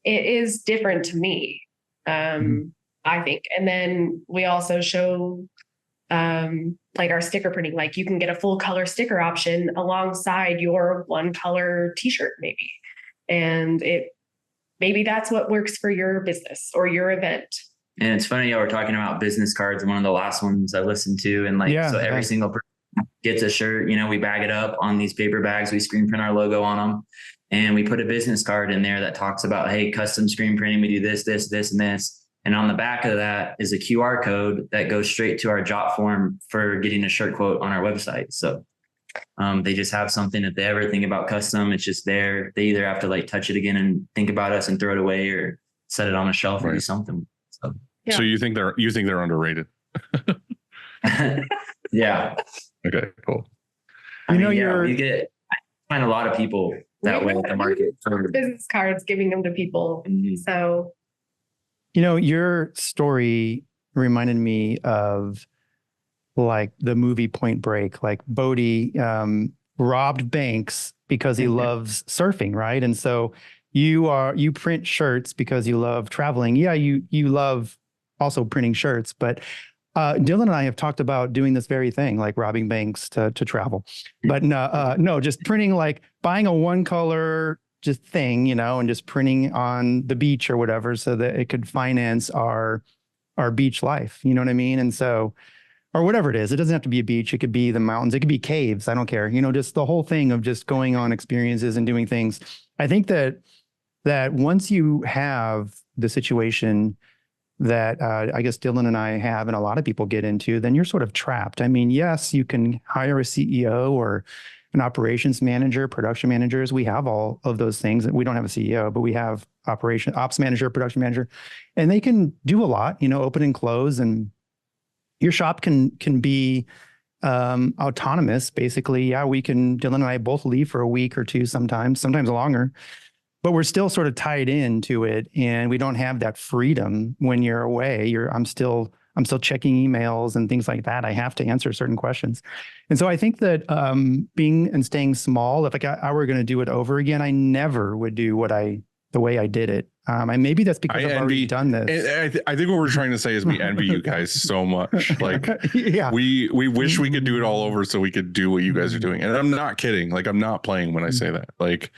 it is different to me, I think. And then we also show like our sticker printing, like you can get a full color sticker option alongside your one color t-shirt maybe. And maybe that's what works for your business or your event. And it's funny, we're talking about business cards, one of the last ones I listened to. And every single person gets a shirt, we bag it up on these paper bags. We screen print our logo on them. And we put a business card in there that talks about, hey, custom screen printing. We do this, this, this, and this. And on the back of that is a QR code that goes straight to our jot form for getting a shirt quote on our website. So they just have something. If they ever think about custom, it's just there. They either have to like touch it again and think about us and throw it away, or set it on a shelf or do something. So you think they're underrated? Yeah. Okay, cool. I find a lot of people that way at the market. Business cards, giving them to people. Mm-hmm. So, your story reminded me of like the movie Point Break. Like Bodie robbed banks because he loves surfing, right? And so you print shirts because you love traveling. Yeah, you love also printing shirts, but Dylan and I have talked about doing this very thing, like robbing banks to travel. But no, just printing, like buying a one color just thing, and just printing on the beach or whatever, so that it could finance our beach life. You know what I mean? And so, or whatever it is, it doesn't have to be a beach. It could be the mountains. It could be caves. I don't care. Just the whole thing of just going on experiences and doing things. I think that once you have the situation that I guess Dylan and I have, and a lot of people get into, then you're sort of trapped. I mean, yes, you can hire a CEO or an operations manager, production managers. We have all of those things. We don't have a CEO, but we have ops manager, production manager, and they can do a lot, open and close. And your shop can be autonomous, basically. Yeah, Dylan and I both leave for a week or two sometimes longer. But we're still sort of tied into it, and we don't have that freedom when you're away. I'm still checking emails and things like that. I have to answer certain questions. And so I think that being and staying small, if I were going to do it over again, I never would do the way I did it. And maybe that's because I've already done this. I think what we're trying to say is we envy you guys so much. Like, yeah, we wish we could do it all over so we could do what you guys are doing. And I'm not kidding. Like, I'm not playing when I say that. Like,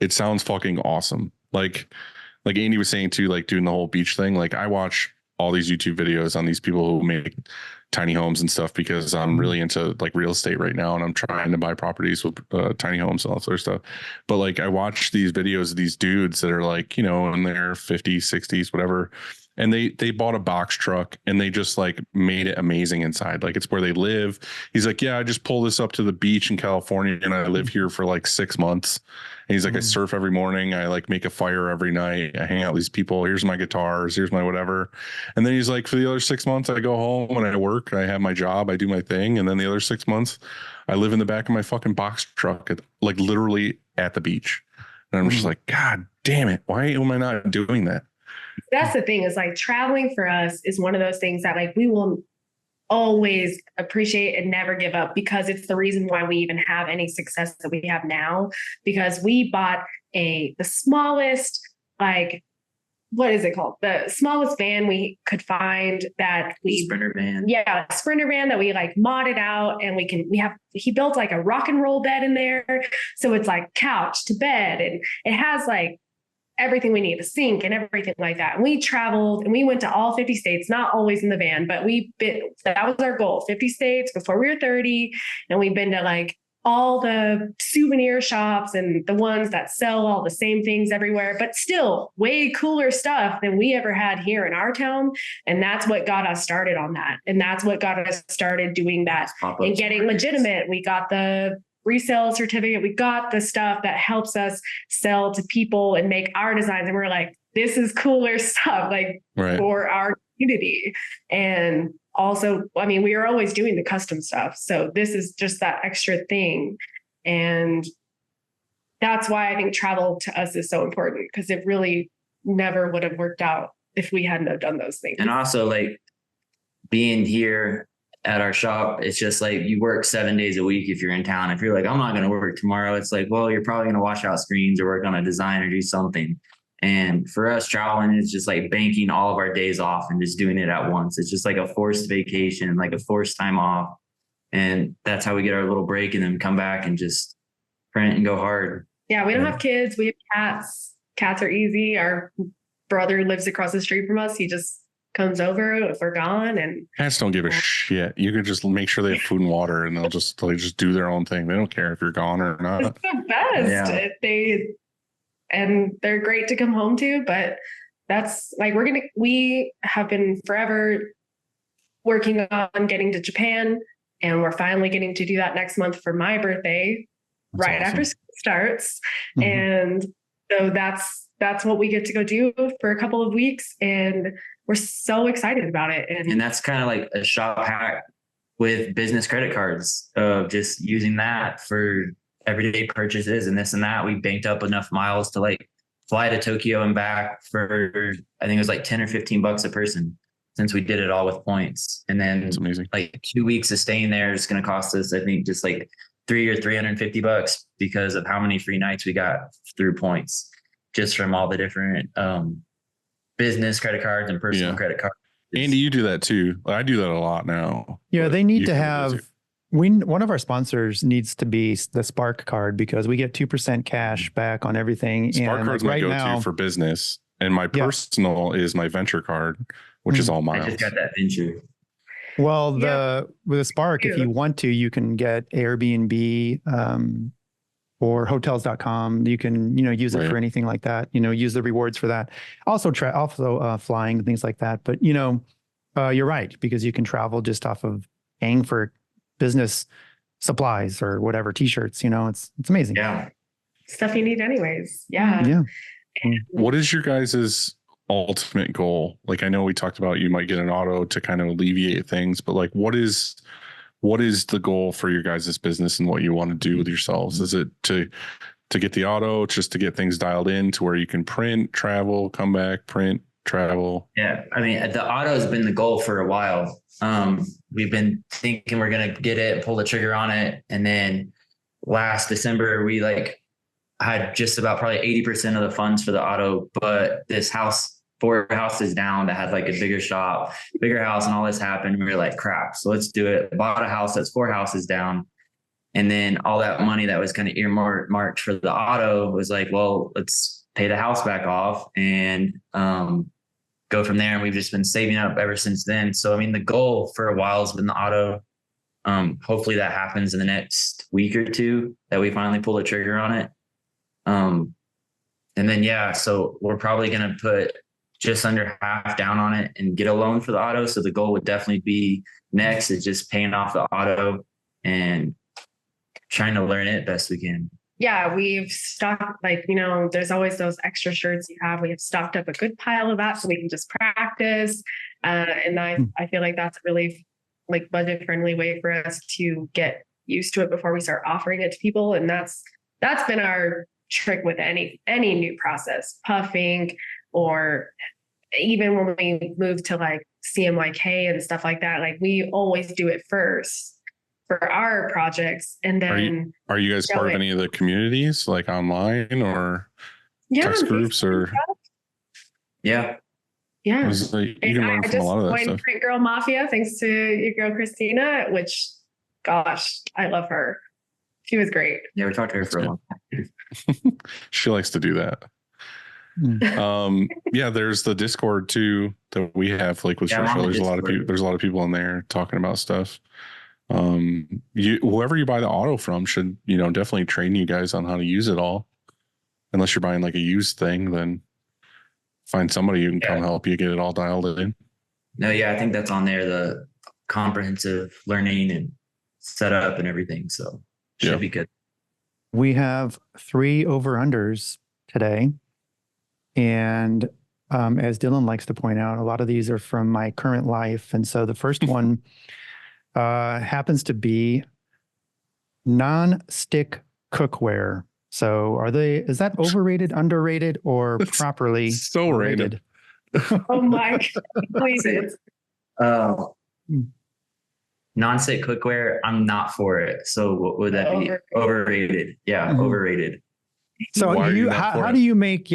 it sounds fucking awesome. Like Andy was saying too, like doing the whole beach thing. Like, I watch all these YouTube videos on these people who make tiny homes and stuff, because I'm really into like real estate right now, and I'm trying to buy properties with tiny homes and all that sort of stuff. But like, I watch these videos of these dudes that are like, in their 50s, 60s, whatever. And they bought a box truck and they just like made it amazing inside. Like, it's where they live. He's like, yeah, I just pull this up to the beach in California and I live here for like 6 months. And he's like, I surf every morning. I like make a fire every night. I hang out with these people. Here's my guitars. Here's my whatever. And then he's like, for the other 6 months, I go home and I work. I have my job. I do my thing. And then the other 6 months, I live in the back of my fucking box truck, like literally at the beach. And I'm just like, God damn it. Why am I not doing that? That's the thing, is like traveling for us is one of those things that like we will always appreciate and never give up, because it's the reason why we even have any success that we have now, because we bought the smallest like what is it called? The smallest van we could find that we Sprinter van. Yeah, a Sprinter van that we like modded out, and he built like a rock and roll bed in there. So it's like couch to bed, and it has like everything we need, a sink and everything like that. And we traveled and we went to all 50 states, not always in the van, but that was our goal, 50 states before we were 30. And we've been to like all the souvenir shops and the ones that sell all the same things everywhere, but still way cooler stuff than we ever had here in our town. And that's what got us started on that. And that's what got us started doing that and getting legitimate. We got the resale certificate. We got the stuff that helps us sell to people and make our designs. And we're like, this is cooler stuff, like for our community. And also, I mean, we are always doing the custom stuff. So this is just that extra thing. And that's why I think travel to us is so important, because it really never would have worked out if we hadn't have done those things. And also like being here at our shop, it's just like you work 7 days a week if you're in town. If you're like, I'm not going to work tomorrow, it's like, well, you're probably going to wash out screens or work on a design or do something. And for us, traveling is just like banking all of our days off and just doing it at once. It's just like a forced vacation, like a forced time off. And that's how we get our little break and then come back and just print and go hard. Yeah, we don't have kids. We have cats. Cats are easy. Our brother lives across the street from us. He just comes over if we're gone, and cats don't give a shit. You can just make sure they have food and water, and they'll just do their own thing. They don't care if you're gone or not. It's the best. They're great to come home to, but that's like we have been forever working on getting to Japan, and we're finally getting to do that next month for my birthday, that's right awesome. After school starts. Mm-hmm. And so that's what we get to go do for a couple of weeks, and we're so excited about it. And that's kind of like a shop hack with business credit cards of just using that for everyday purchases and this and that. We banked up enough miles to like fly to Tokyo and back for, I think it was like 10 or 15 bucks a person, since we did it all with points. And then that's amazing. Like 2 weeks of staying there is going to cost us, I think, just like $350 because of how many free nights we got through points, just from all the different business credit cards and personal credit cards. Andy, you do that too. I do that a lot now. Yeah, they need to have, one of our sponsors needs to be the Spark card, because we get 2% cash back on everything. Spark card's my go-to for business, and my personal is my venture card, which is all miles. I just got that venture. Well, with a Spark, if you want to, you can get Airbnb or hotels.com. You can, use it for anything like that, use the rewards for that. Also flying, things like that. But, you're right, because you can travel just off of paying for business supplies or whatever, t-shirts, it's amazing. Yeah. Stuff you need anyways. Yeah. Yeah. What is your guys's ultimate goal? Like, I know we talked about you might get an auto to kind of alleviate things, but like, what is the goal for your guys' business and what you want to do with yourselves? Is it to get the auto, just to get things dialed in to where you can print, travel, come back, print, travel? Yeah. I mean, the auto has been the goal for a while. We've been thinking we're going to get it, pull the trigger on it. And then last December, we had just about probably 80% of the funds for the auto, but this house, 4 houses down, that had like a bigger shop, bigger house, and all this happened. We were like, crap, so let's do it. Bought a house that's 4 houses down. And then all that money that was kind of earmarked for the auto was like, well, let's pay the house back off and go from there. And we've just been saving up ever since then. So, I mean, the goal for a while has been the auto. Hopefully that happens in the next week or two, that we finally pull the trigger on it. And then, so we're probably going to put just under half down on it and get a loan for the auto. So the goal would definitely be next is just paying off the auto and trying to learn it best we can. Yeah, we've stocked, there's always those extra shirts you have. We have stocked up a good pile of that so we can just practice. And I feel like that's a really budget friendly way for us to get used to it before we start offering it to people. And that's been our trick with any new process, puffing, or even when we move to CMYK and stuff like that. We always do it first for our projects, and then are you guys part of any of the communities, like online or text groups or? Yeah. Yeah. You can learn I from a lot of that joined stuff. Print Girl Mafia thanks to your girl Christina, which, gosh, I love her. She was great. Yeah, we talked to her for a long time. She likes to do that. Yeah, there's the Discord too that we have, like with Yeah, Church Show. I'm on the There's a lot of people. Discord. There's a lot of people in there talking about stuff. Whoever you buy the auto from should, definitely train you guys on how to use it all. Unless you're buying like a used thing, then find somebody who can come help you get it all dialed in. No, yeah, I think that's on there, the comprehensive learning and setup and everything. So should be good. We have 3 over-unders today. And as Dylan likes to point out, a lot of these are from my current life. And so the first one happens to be non-stick cookware. So is that overrated, underrated, or properly so rated? Oh my God, please. Non-stick cookware, I'm not for it. So what would that be? Overrated. Yeah, overrated. So how do you make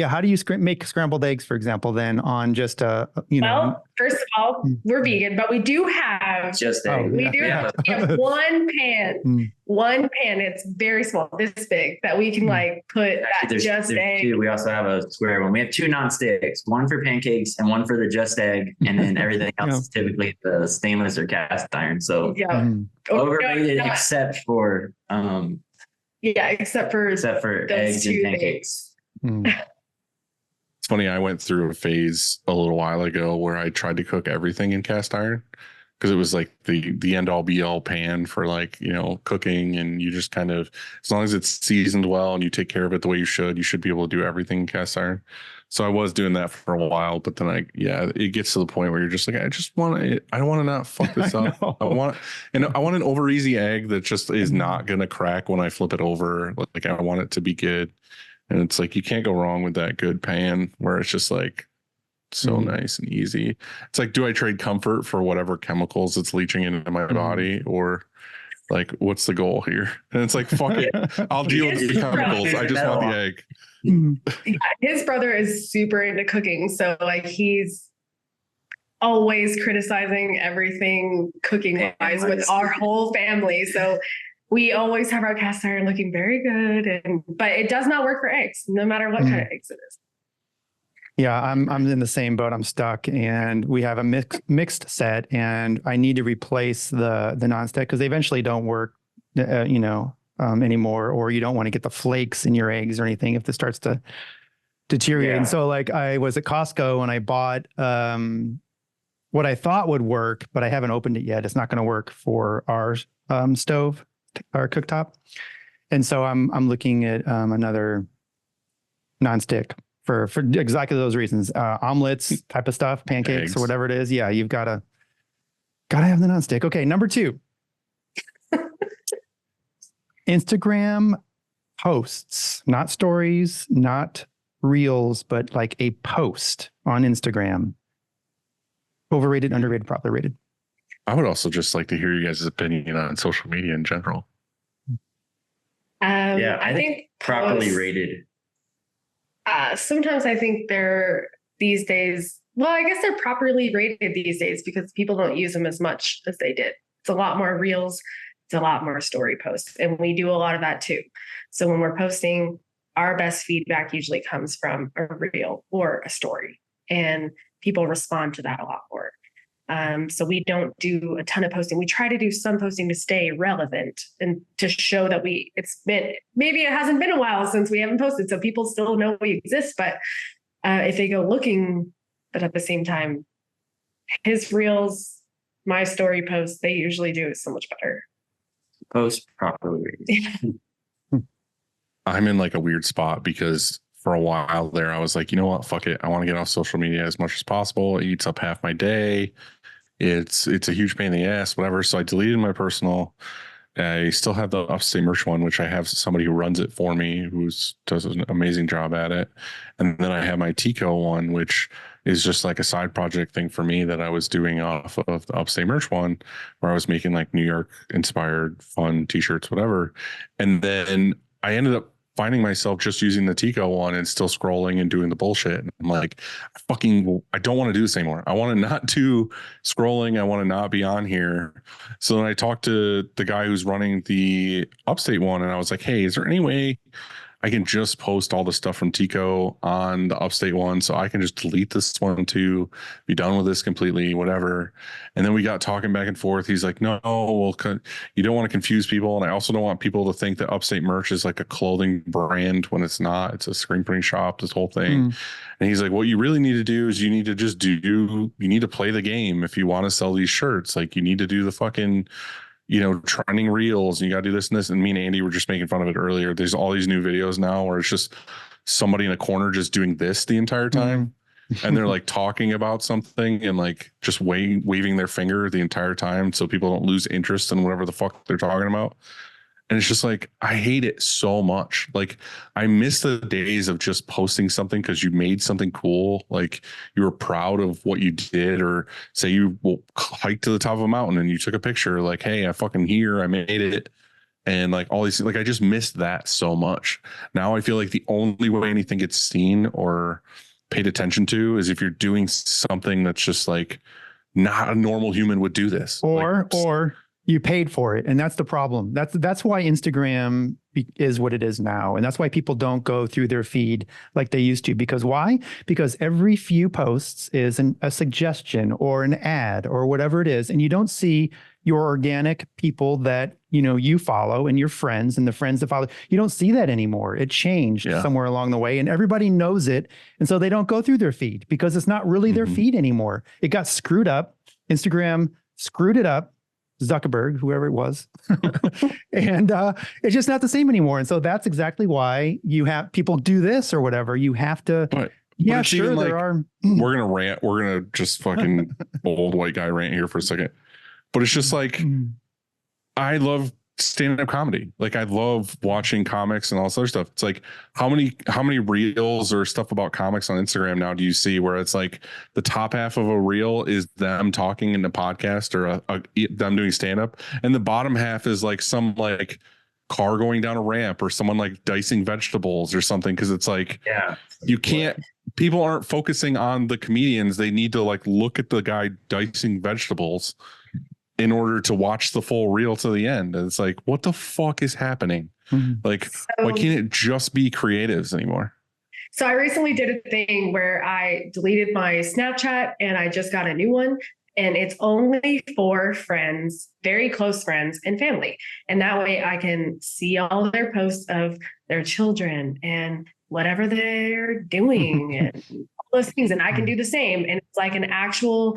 make scrambled eggs, for example, then on just Well, first of all, we're vegan, but we do have just eggs. We have one pan. One pan, it's very small, this big, that we can like put that just egg. 2. We also have a square one. We have 2 non-sticks, one for pancakes and one for the just egg, and then everything else is typically the stainless or cast iron. So overrated except for except for eggs and pancakes. It's funny. I went through a phase a little while ago where I tried to cook everything in cast iron because it was like the end all be all pan for like, cooking. And you just kind of, as long as it's seasoned well and you take care of it the way you should be able to do everything in cast iron. So I was doing that for a while, but then it gets to the point where you're just like, I don't want to not fuck this up. I want an over easy egg that just is not going to crack when I flip it over. Like I want it to be good. And it's like, you can't go wrong with that good pan where it's just like so nice and easy. It's like, do I trade comfort for whatever chemicals it's leaching into my body, or like, what's the goal here? And it's like, fuck it. I'll deal with the chemicals. I just want the egg. His brother is super into cooking, so like he's always criticizing everything cooking wise with our whole family. So we always have our cast iron looking very good, but it does not work for eggs, no matter what kind of eggs it is. Yeah, I'm in the same boat. I'm stuck, and we have a mixed set, and I need to replace the nonstick because they eventually don't work, anymore, or you don't want to get the flakes in your eggs or anything if this starts to deteriorate. And so like I was at Costco and I bought what I thought would work, but I haven't opened it yet. It's not going to work for our stove, our cooktop. And so I'm looking at another nonstick for exactly those reasons. Omelets type of stuff, pancakes or whatever it is. Yeah, you've gotta have the nonstick. Okay, number 2. Instagram posts, not stories, not reels, but like a post on Instagram. Overrated, underrated, properly rated. I would also just like to hear you guys' opinion on social media in general. I think properly rated. Sometimes I think they're these days, well, I guess they're properly rated these days because people don't use them as much as they did. It's a lot more reels. It's a lot more story posts, and we do a lot of that too. So when we're posting, our best feedback usually comes from a reel or a story, and people respond to that a lot more. So we don't do a ton of posting. We try to do some posting to stay relevant and to show that maybe it hasn't been a while since we haven't posted, so people still know we exist. But if they go looking, but at the same time, his reels, my story posts, they usually do so much better. Post properly rated. I'm in like a weird spot because for a while there, I was like, you know what? Fuck it. I want to get off social media as much as possible. It eats up half my day. It's a huge pain in the ass, whatever. So I deleted my personal. I still have the Upstate merch one, which I have somebody who runs it for me, who does an amazing job at it. And then I have my Tico one, which is just like a side project thing for me that I was doing off of the Upstate merch one, where I was making like New York inspired fun t-shirts, whatever. And then I ended up finding myself just using the Tico one and still scrolling and doing the bullshit. And I'm like, I don't want to do this anymore. I want to not do scrolling. I want to not be on here. So then I talked to the guy who's running the Upstate one, and I was like, hey, is there any way I can just post all the stuff from Tico on the Upstate one, so I can just delete this one too, be done with this completely, whatever. And then we got talking back and forth. He's like, no, well, you don't want to confuse people. And I also don't want people to think that Upstate merch is like a clothing brand when it's not. It's a screen printing shop, this whole thing. And he's like, what you really need to do is you need to just you need to play the game. If you want to sell these shirts, like you need to do the fucking, trending reels, and you got to do this and this. And me and Andy were just making fun of it earlier. There's all these new videos now where it's just somebody in a corner just doing this the entire time. And they're like talking about something and like just waving their finger the entire time, so people don't lose interest in whatever the fuck they're talking about. And it's just like, I hate it so much. Like, I miss the days of just posting something because you made something cool. Like, you were proud of what you did, or say you hiked to the top of a mountain and you took a picture like, hey, I fucking here, I made it. And like all these, like, I just missed that so much. Now I feel like the only way anything gets seen or paid attention to is if you're doing something that's just like not a normal human would do this. Or you paid for it. And that's the problem. That's why Instagram is what it is now. And that's why people don't go through their feed like they used to. Because why? Because every few posts is a suggestion or an ad or whatever it is. And you don't see your organic people that, you follow, and your friends and the friends that follow. You don't see that anymore. It changed somewhere along the way, and everybody knows it. And so they don't go through their feed because it's not really their feed anymore. It got screwed up. Instagram screwed it up. Zuckerberg, whoever it was. And it's just not the same anymore. And so that's exactly why you have people do this or whatever. You have to. But sure, like, there are. We're going to rant. We're going to just fucking old white guy rant here for a second. But it's just like, I love stand-up comedy. Like, I love watching comics and all this other stuff. It's like, how many reels or stuff about comics on Instagram now do you see where it's like the top half of a reel is them talking in a podcast or them doing stand-up, and the bottom half is like some like car going down a ramp or someone like dicing vegetables or something? Because it's like, you can't, people aren't focusing on the comedians. They need to like look at the guy dicing vegetables in order to watch the full reel to the end. And it's like, what the fuck is happening? Like, why can't it just be creatives anymore? So I recently did a thing where I deleted my Snapchat and I just got a new one. And it's only for friends, very close friends and family. And that way I can see all their posts of their children and whatever they're doing and all those things. And I can do the same. And it's like an actual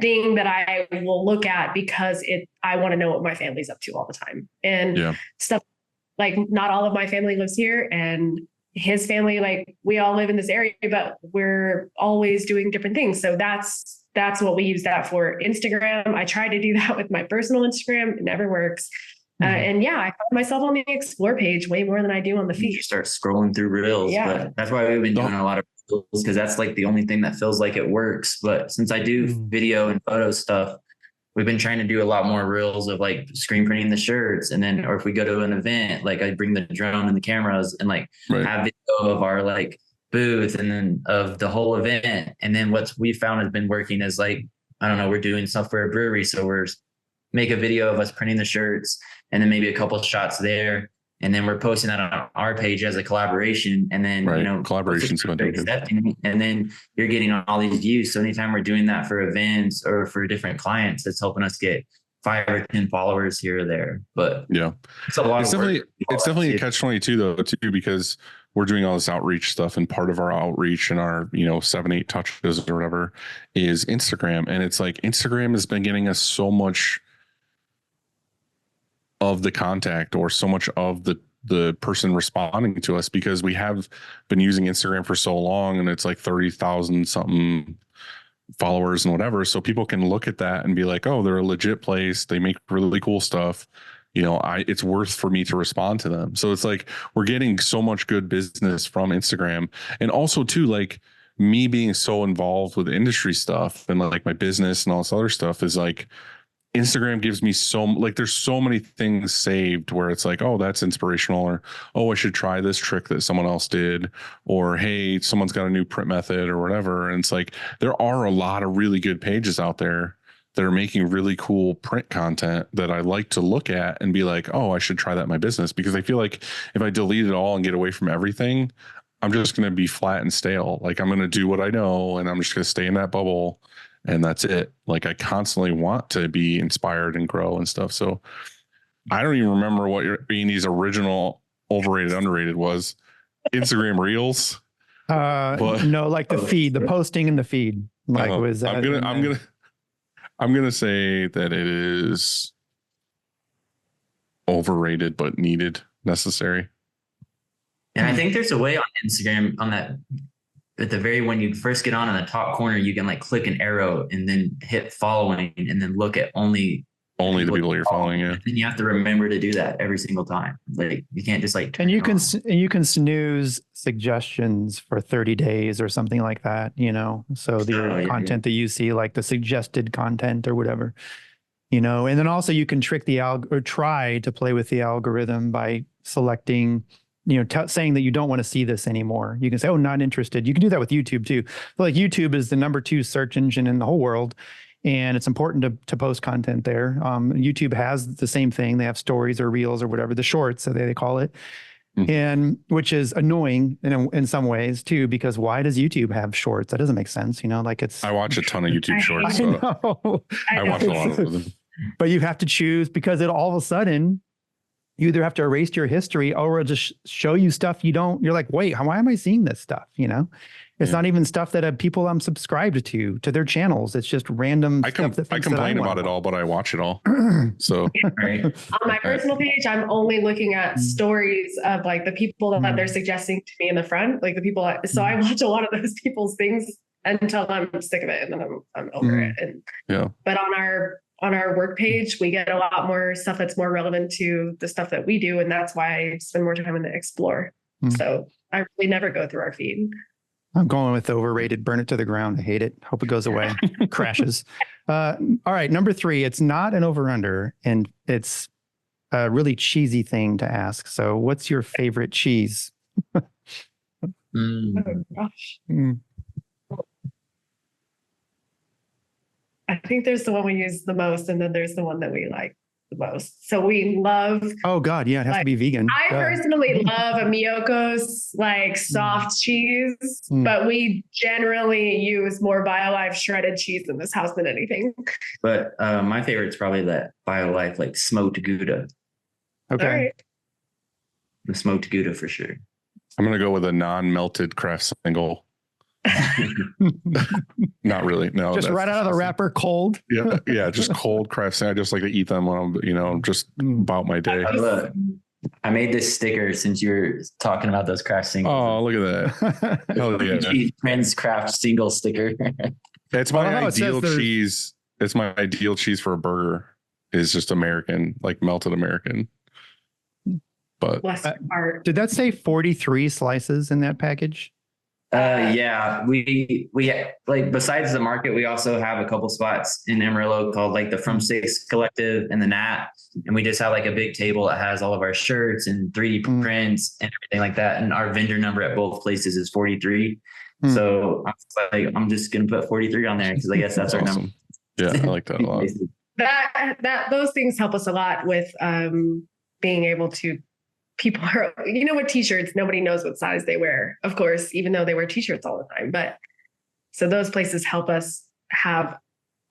thing that I will look at because I want to know what my family's up to all the time. And stuff like, not all of my family lives here, and his family, like, we all live in this area, but we're always doing different things. So that's what we use that for. Instagram, I try to do that with my personal Instagram. It never works. And I find myself on the explore page way more than I do on the feed. You start scrolling through reels. But that's why we've been doing a lot of reels, because that's like the only thing that feels like it works. But since I do video and photo stuff, we've been trying to do a lot more reels of like screen printing the shirts. And then, or if we go to an event, like I bring the drone and the cameras and like have video of our like booth and then of the whole event. And then what we found has been working is like, I don't know, we're doing stuff for a brewery. So we're make a video of us printing the shirts and then maybe a couple of shots there. And then we're posting that on our page as a collaboration. And then, collaborations. And then you're getting all these views. So anytime we're doing that for events or for different clients, it's helping us get 5 or 10 followers here or there. But it's a lot of work. It's definitely a catch-22 though, too, because we're doing all this outreach stuff, and part of our outreach and our, 7-8 touches or whatever is Instagram. And it's like, Instagram has been getting us so much of the contact or so much of the person responding to us, because we have been using Instagram for so long, and it's like 30,000 something followers and whatever. So people can look at that and be like, oh, they're a legit place. They make really cool stuff. It's worth for me to respond to them. So it's like, we're getting so much good business from Instagram. And also too, like, me being so involved with industry stuff and like my business and all this other stuff is like, Instagram gives me there's so many things saved where it's like, oh, that's inspirational, or, oh, I should try this trick that someone else did, or, hey, someone's got a new print method or whatever. And it's like, there are a lot of really good pages out there that are making really cool print content that I like to look at and be like, oh, I should try that in my business. Because I feel like if I delete it all and get away from everything, I'm just going to be flat and stale. Like, I'm going to do what I know and I'm just going to stay in that bubble. And that's it. Like, I constantly want to be inspired and grow and stuff. So I don't even remember what your Beanie's original overrated, underrated was. Instagram Reels. No, like the feed, the posting in the feed. Like, was that? I'm gonna say that it is overrated, but needed, necessary. And I think there's a way on Instagram on that. At the very, when you first get on in the top corner, you can like click an arrow and then hit following and then look at only the people you're following. Yeah. And you have to remember to do that every single time. Like, you can't just like, and you can snooze suggestions for 30 days or something like that, you know? So the content that you see, like the suggested content or whatever, you know, and then also you can trick or try to play with the algorithm by selecting, you know, saying that you don't want to see this anymore. You can say, oh, not interested. You can do that with YouTube too. But like, YouTube is the #2 search engine in the whole world. And it's important to post content there. YouTube has the same thing. They have stories or reels or whatever, the shorts, so they call it. And which is annoying in some ways too, because why does YouTube have shorts? That doesn't make sense. You know, like I watch a ton of YouTube shorts. I know. I watch a lot of them. But you have to choose, because it all of a sudden, you either have to erase your history or it'll just show you stuff you're like, wait, why am I seeing this stuff? You know, it's not even stuff that people I'm subscribed to their channels. It's just random stuff that I complain about it all, but I watch it all. So right. On my personal page, I'm only looking at stories of like the people that they're suggesting to me in the front, like the people. So I watch a lot of those people's things until I'm sick of it, and then I'm over it. And but on our work page, we get a lot more stuff that's more relevant to the stuff that we do. And that's why I spend more time in the explore. So I really never go through our feed. I'm going with overrated, burn it to the ground. I hate it. Hope it goes away. Crashes. All right. Number 3, it's not an over-under, and it's a really cheesy thing to ask. So what's your favorite cheese? Oh, gosh. I think there's the one we use the most, and then there's the one that we like the most. So we love. Oh God, yeah, it has to be vegan. I personally love a Miyoko's like soft cheese, but we generally use more BioLife shredded cheese in this house than anything. But my favorite's probably that BioLife like smoked Gouda. Okay. Right. The smoked Gouda for sure. I'm gonna go with a non-melted Kraft single. Not really. No, just right out of the wrapper, cold. Yeah, just cold Kraft. I just like to eat them when I'm, just about my day. Look, I made this sticker since you were talking about those Kraft singles. Oh, look at that! Hell yeah, Friends Kraft single sticker. It's my ideal cheese. It's my ideal cheese for a burger. Is just American, like melted American. But did that say 43 slices in that package? Yeah, we like, besides the market, we also have a couple spots in Amarillo called like the From Six Collective and the Nat, and we just have like a big table that has all of our shirts and 3D prints and everything like that. And our vendor number at both places is 43. So I'm just gonna put 43 on there because I guess that's our number. Yeah, I like that a lot. that those things help us a lot with being able to. People are, with t-shirts, nobody knows what size they wear, of course, even though they wear t-shirts all the time. But so those places help us have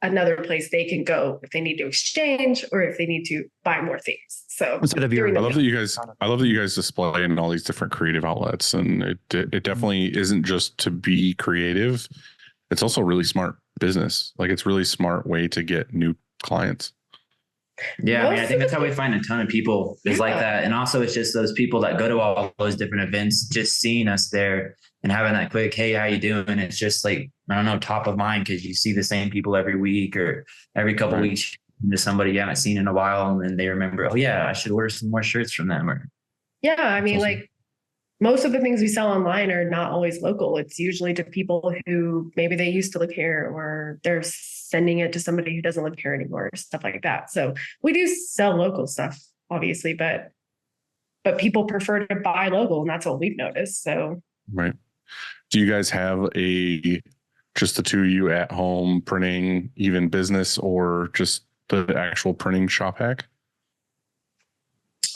another place they can go if they need to exchange or if they need to buy more things. So I love that you guys display in all these different creative outlets, and it definitely isn't just to be creative. It's also really smart business. Like, it's really smart way to get new clients. Yeah, I think that's how we find a ton of people is like that. And also it's just those people that go to all those different events, just seeing us there and having that quick, hey, how you doing? It's just like, I don't know, top of mind because you see the same people every week or every couple of weeks to somebody you haven't seen in a while. And then they remember, oh yeah, I should order some more shirts from them. I mean, like most of the things we sell online are not always local. It's usually to people who maybe they used to live here or there's sending it to somebody who doesn't live here anymore, stuff like that. So we do sell local stuff, obviously, but people prefer to buy local, and that's what we've noticed. So right. Do you guys have just the two of you at home printing, even business, or just the actual printing shop hack?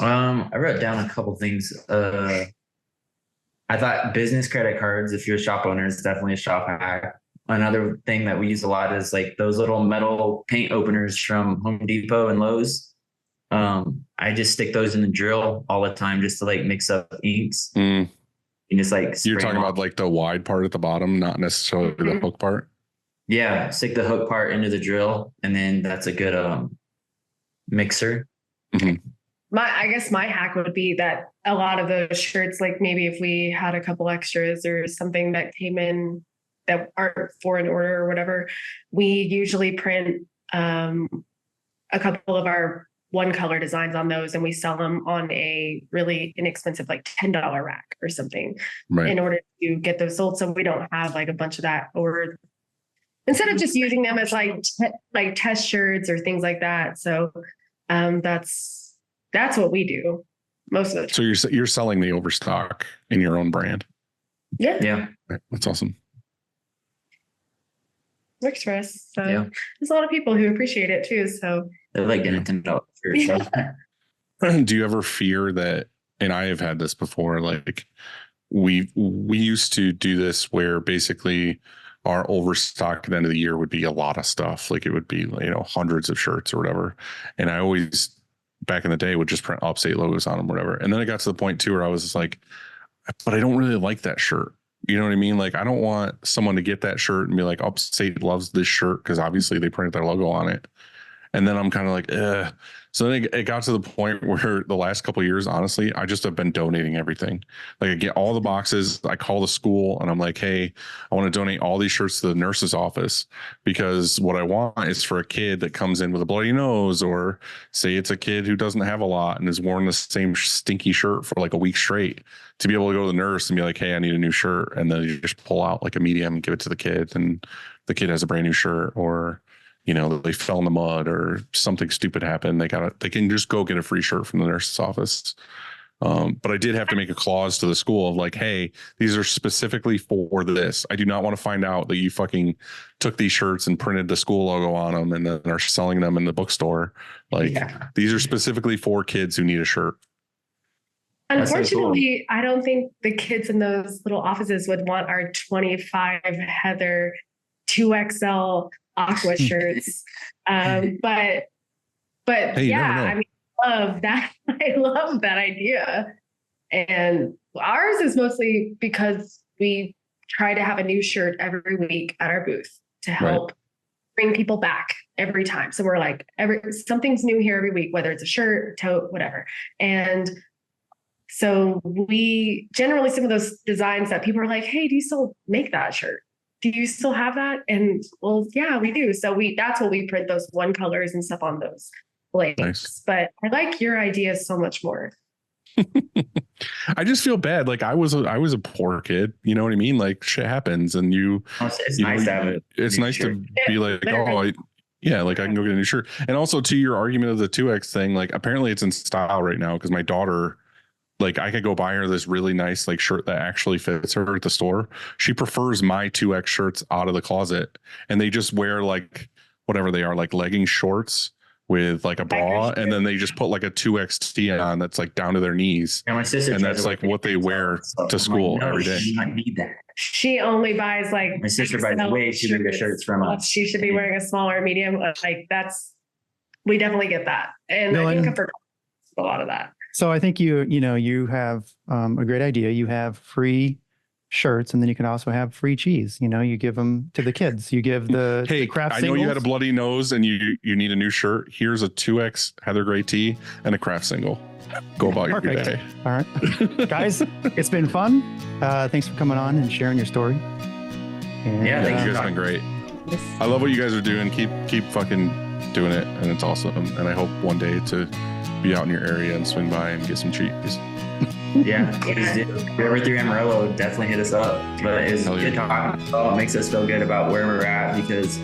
I wrote down a couple things. I thought business credit cards, if you're a shop owner, is definitely a shop hack. Another thing that we use a lot is like those little metal paint openers from Home Depot and Lowe's. I just stick those in the drill all the time just to like mix up inks. And just like you're talking about like the wide part at the bottom, not necessarily the hook part. Yeah, stick the hook part into the drill, and then that's a good mixer. I guess my hack would be that a lot of those shirts, like maybe if we had a couple extras or something that came in that aren't for an order or whatever, we usually print a couple of our one color designs on those, and we sell them on a really inexpensive, like $10 rack or something, in order to get those sold. So we don't have like a bunch of that, or instead of just using them as like test shirts or things like that. So that's what we do most of the time. So you're selling the overstock in your own brand. Yeah. That's awesome. Works for us. So there's a lot of people who appreciate it too. So they're like getting $10 for yourself. Do you ever fear that, and I have had this before, like we used to do this where basically our overstock at the end of the year would be a lot of stuff. Like it would be, hundreds of shirts or whatever. And I always, back in the day, would just print Upstate logos on them or whatever. And then it got to the point too where I was just like, but I don't really like that shirt. You know what I mean? Like, I don't want someone to get that shirt and be like, Upstate loves this shirt, because obviously they printed their logo on it. And then I'm kind of like, ugh. So then it got to the point where the last couple of years, honestly, I just have been donating everything. Like I get all the boxes, I call the school and I'm like, hey, I want to donate all these shirts to the nurse's office, because what I want is for a kid that comes in with a bloody nose, or say it's a kid who doesn't have a lot and has worn the same stinky shirt for like a week straight, to be able to go to the nurse and be like, hey, I need a new shirt. And then you just pull out like a medium and give it to the kid, and the kid has a brand new shirt. Or they fell in the mud or something stupid happened. They can just go get a free shirt from the nurse's office. But I did have to make a clause to the school of like, hey, these are specifically for this. I do not want to find out that you fucking took these shirts and printed the school logo on them and then are selling them in the bookstore. Like these are specifically for kids who need a shirt. Unfortunately, I don't think the kids in those little offices would want our 25 Heather 2XL aqua shirts. But hey, I mean, love that. I love that idea. And ours is mostly because we try to have a new shirt every week at our booth to help bring people back every time. So we're like, something's new here every week, whether it's a shirt, tote, whatever. And so we generally, some of those designs that people are like, hey, do you still make that shirt? Do you still have that? And well, yeah, we do. So that's what we print, those one colors and stuff on those blanks. Nice. But I like your idea so much more. I just feel bad. Like I was a poor kid. You know what I mean? Like shit happens, and it's nice to have it. It's nice to be like, like I can go get a new shirt. And also to your argument of the 2X thing, like apparently it's in style right now because my daughter, like I could go buy her this really nice like shirt that actually fits her at the store. She prefers my 2X shirts out of the closet, and they just wear like whatever they are, like legging shorts with like a bra, and then they just put like a 2X tee on that's like down to their knees. And my sister, and that's like what they wear to school every day. She might need that. She only buys like my sister buys way too big of shirts from us. She should be wearing a smaller medium. Like we definitely get that, and I think I forgot a lot of that. So I think you have a great idea. You have free shirts, and then you can also have free cheese. You give them to the kids. You give the craft I singles. know you had a bloody nose and you need a new shirt. Here's a 2X Heather Gray tee and a craft single. Go about your day. All right, guys, it's been fun. Thanks for coming on and sharing your story. And, you guys have been great. I love what you guys are doing. Keep fucking doing it, and it's awesome. And I hope one day to be out in your area and swing by and get some cheese. Yeah, please do. If you're ever through Amarillo, definitely hit us up. But it's good talking. It makes us feel good about where we're at, because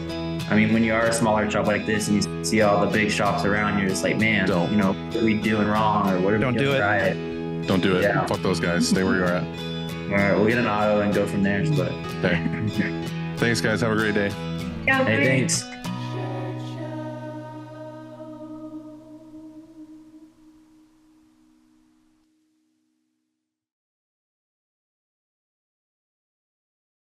I mean, when you are a smaller shop like this and you see all the big shops around, you're just like, man, Don't. you know, what are we doing wrong, or what are we Don't do doing it. right? Don't do it. Yeah. Fuck those guys. Stay where you're at. All right, we'll get an auto and go from there. But Okay. Thanks, guys. Have a great day. Yeah, hey, thanks.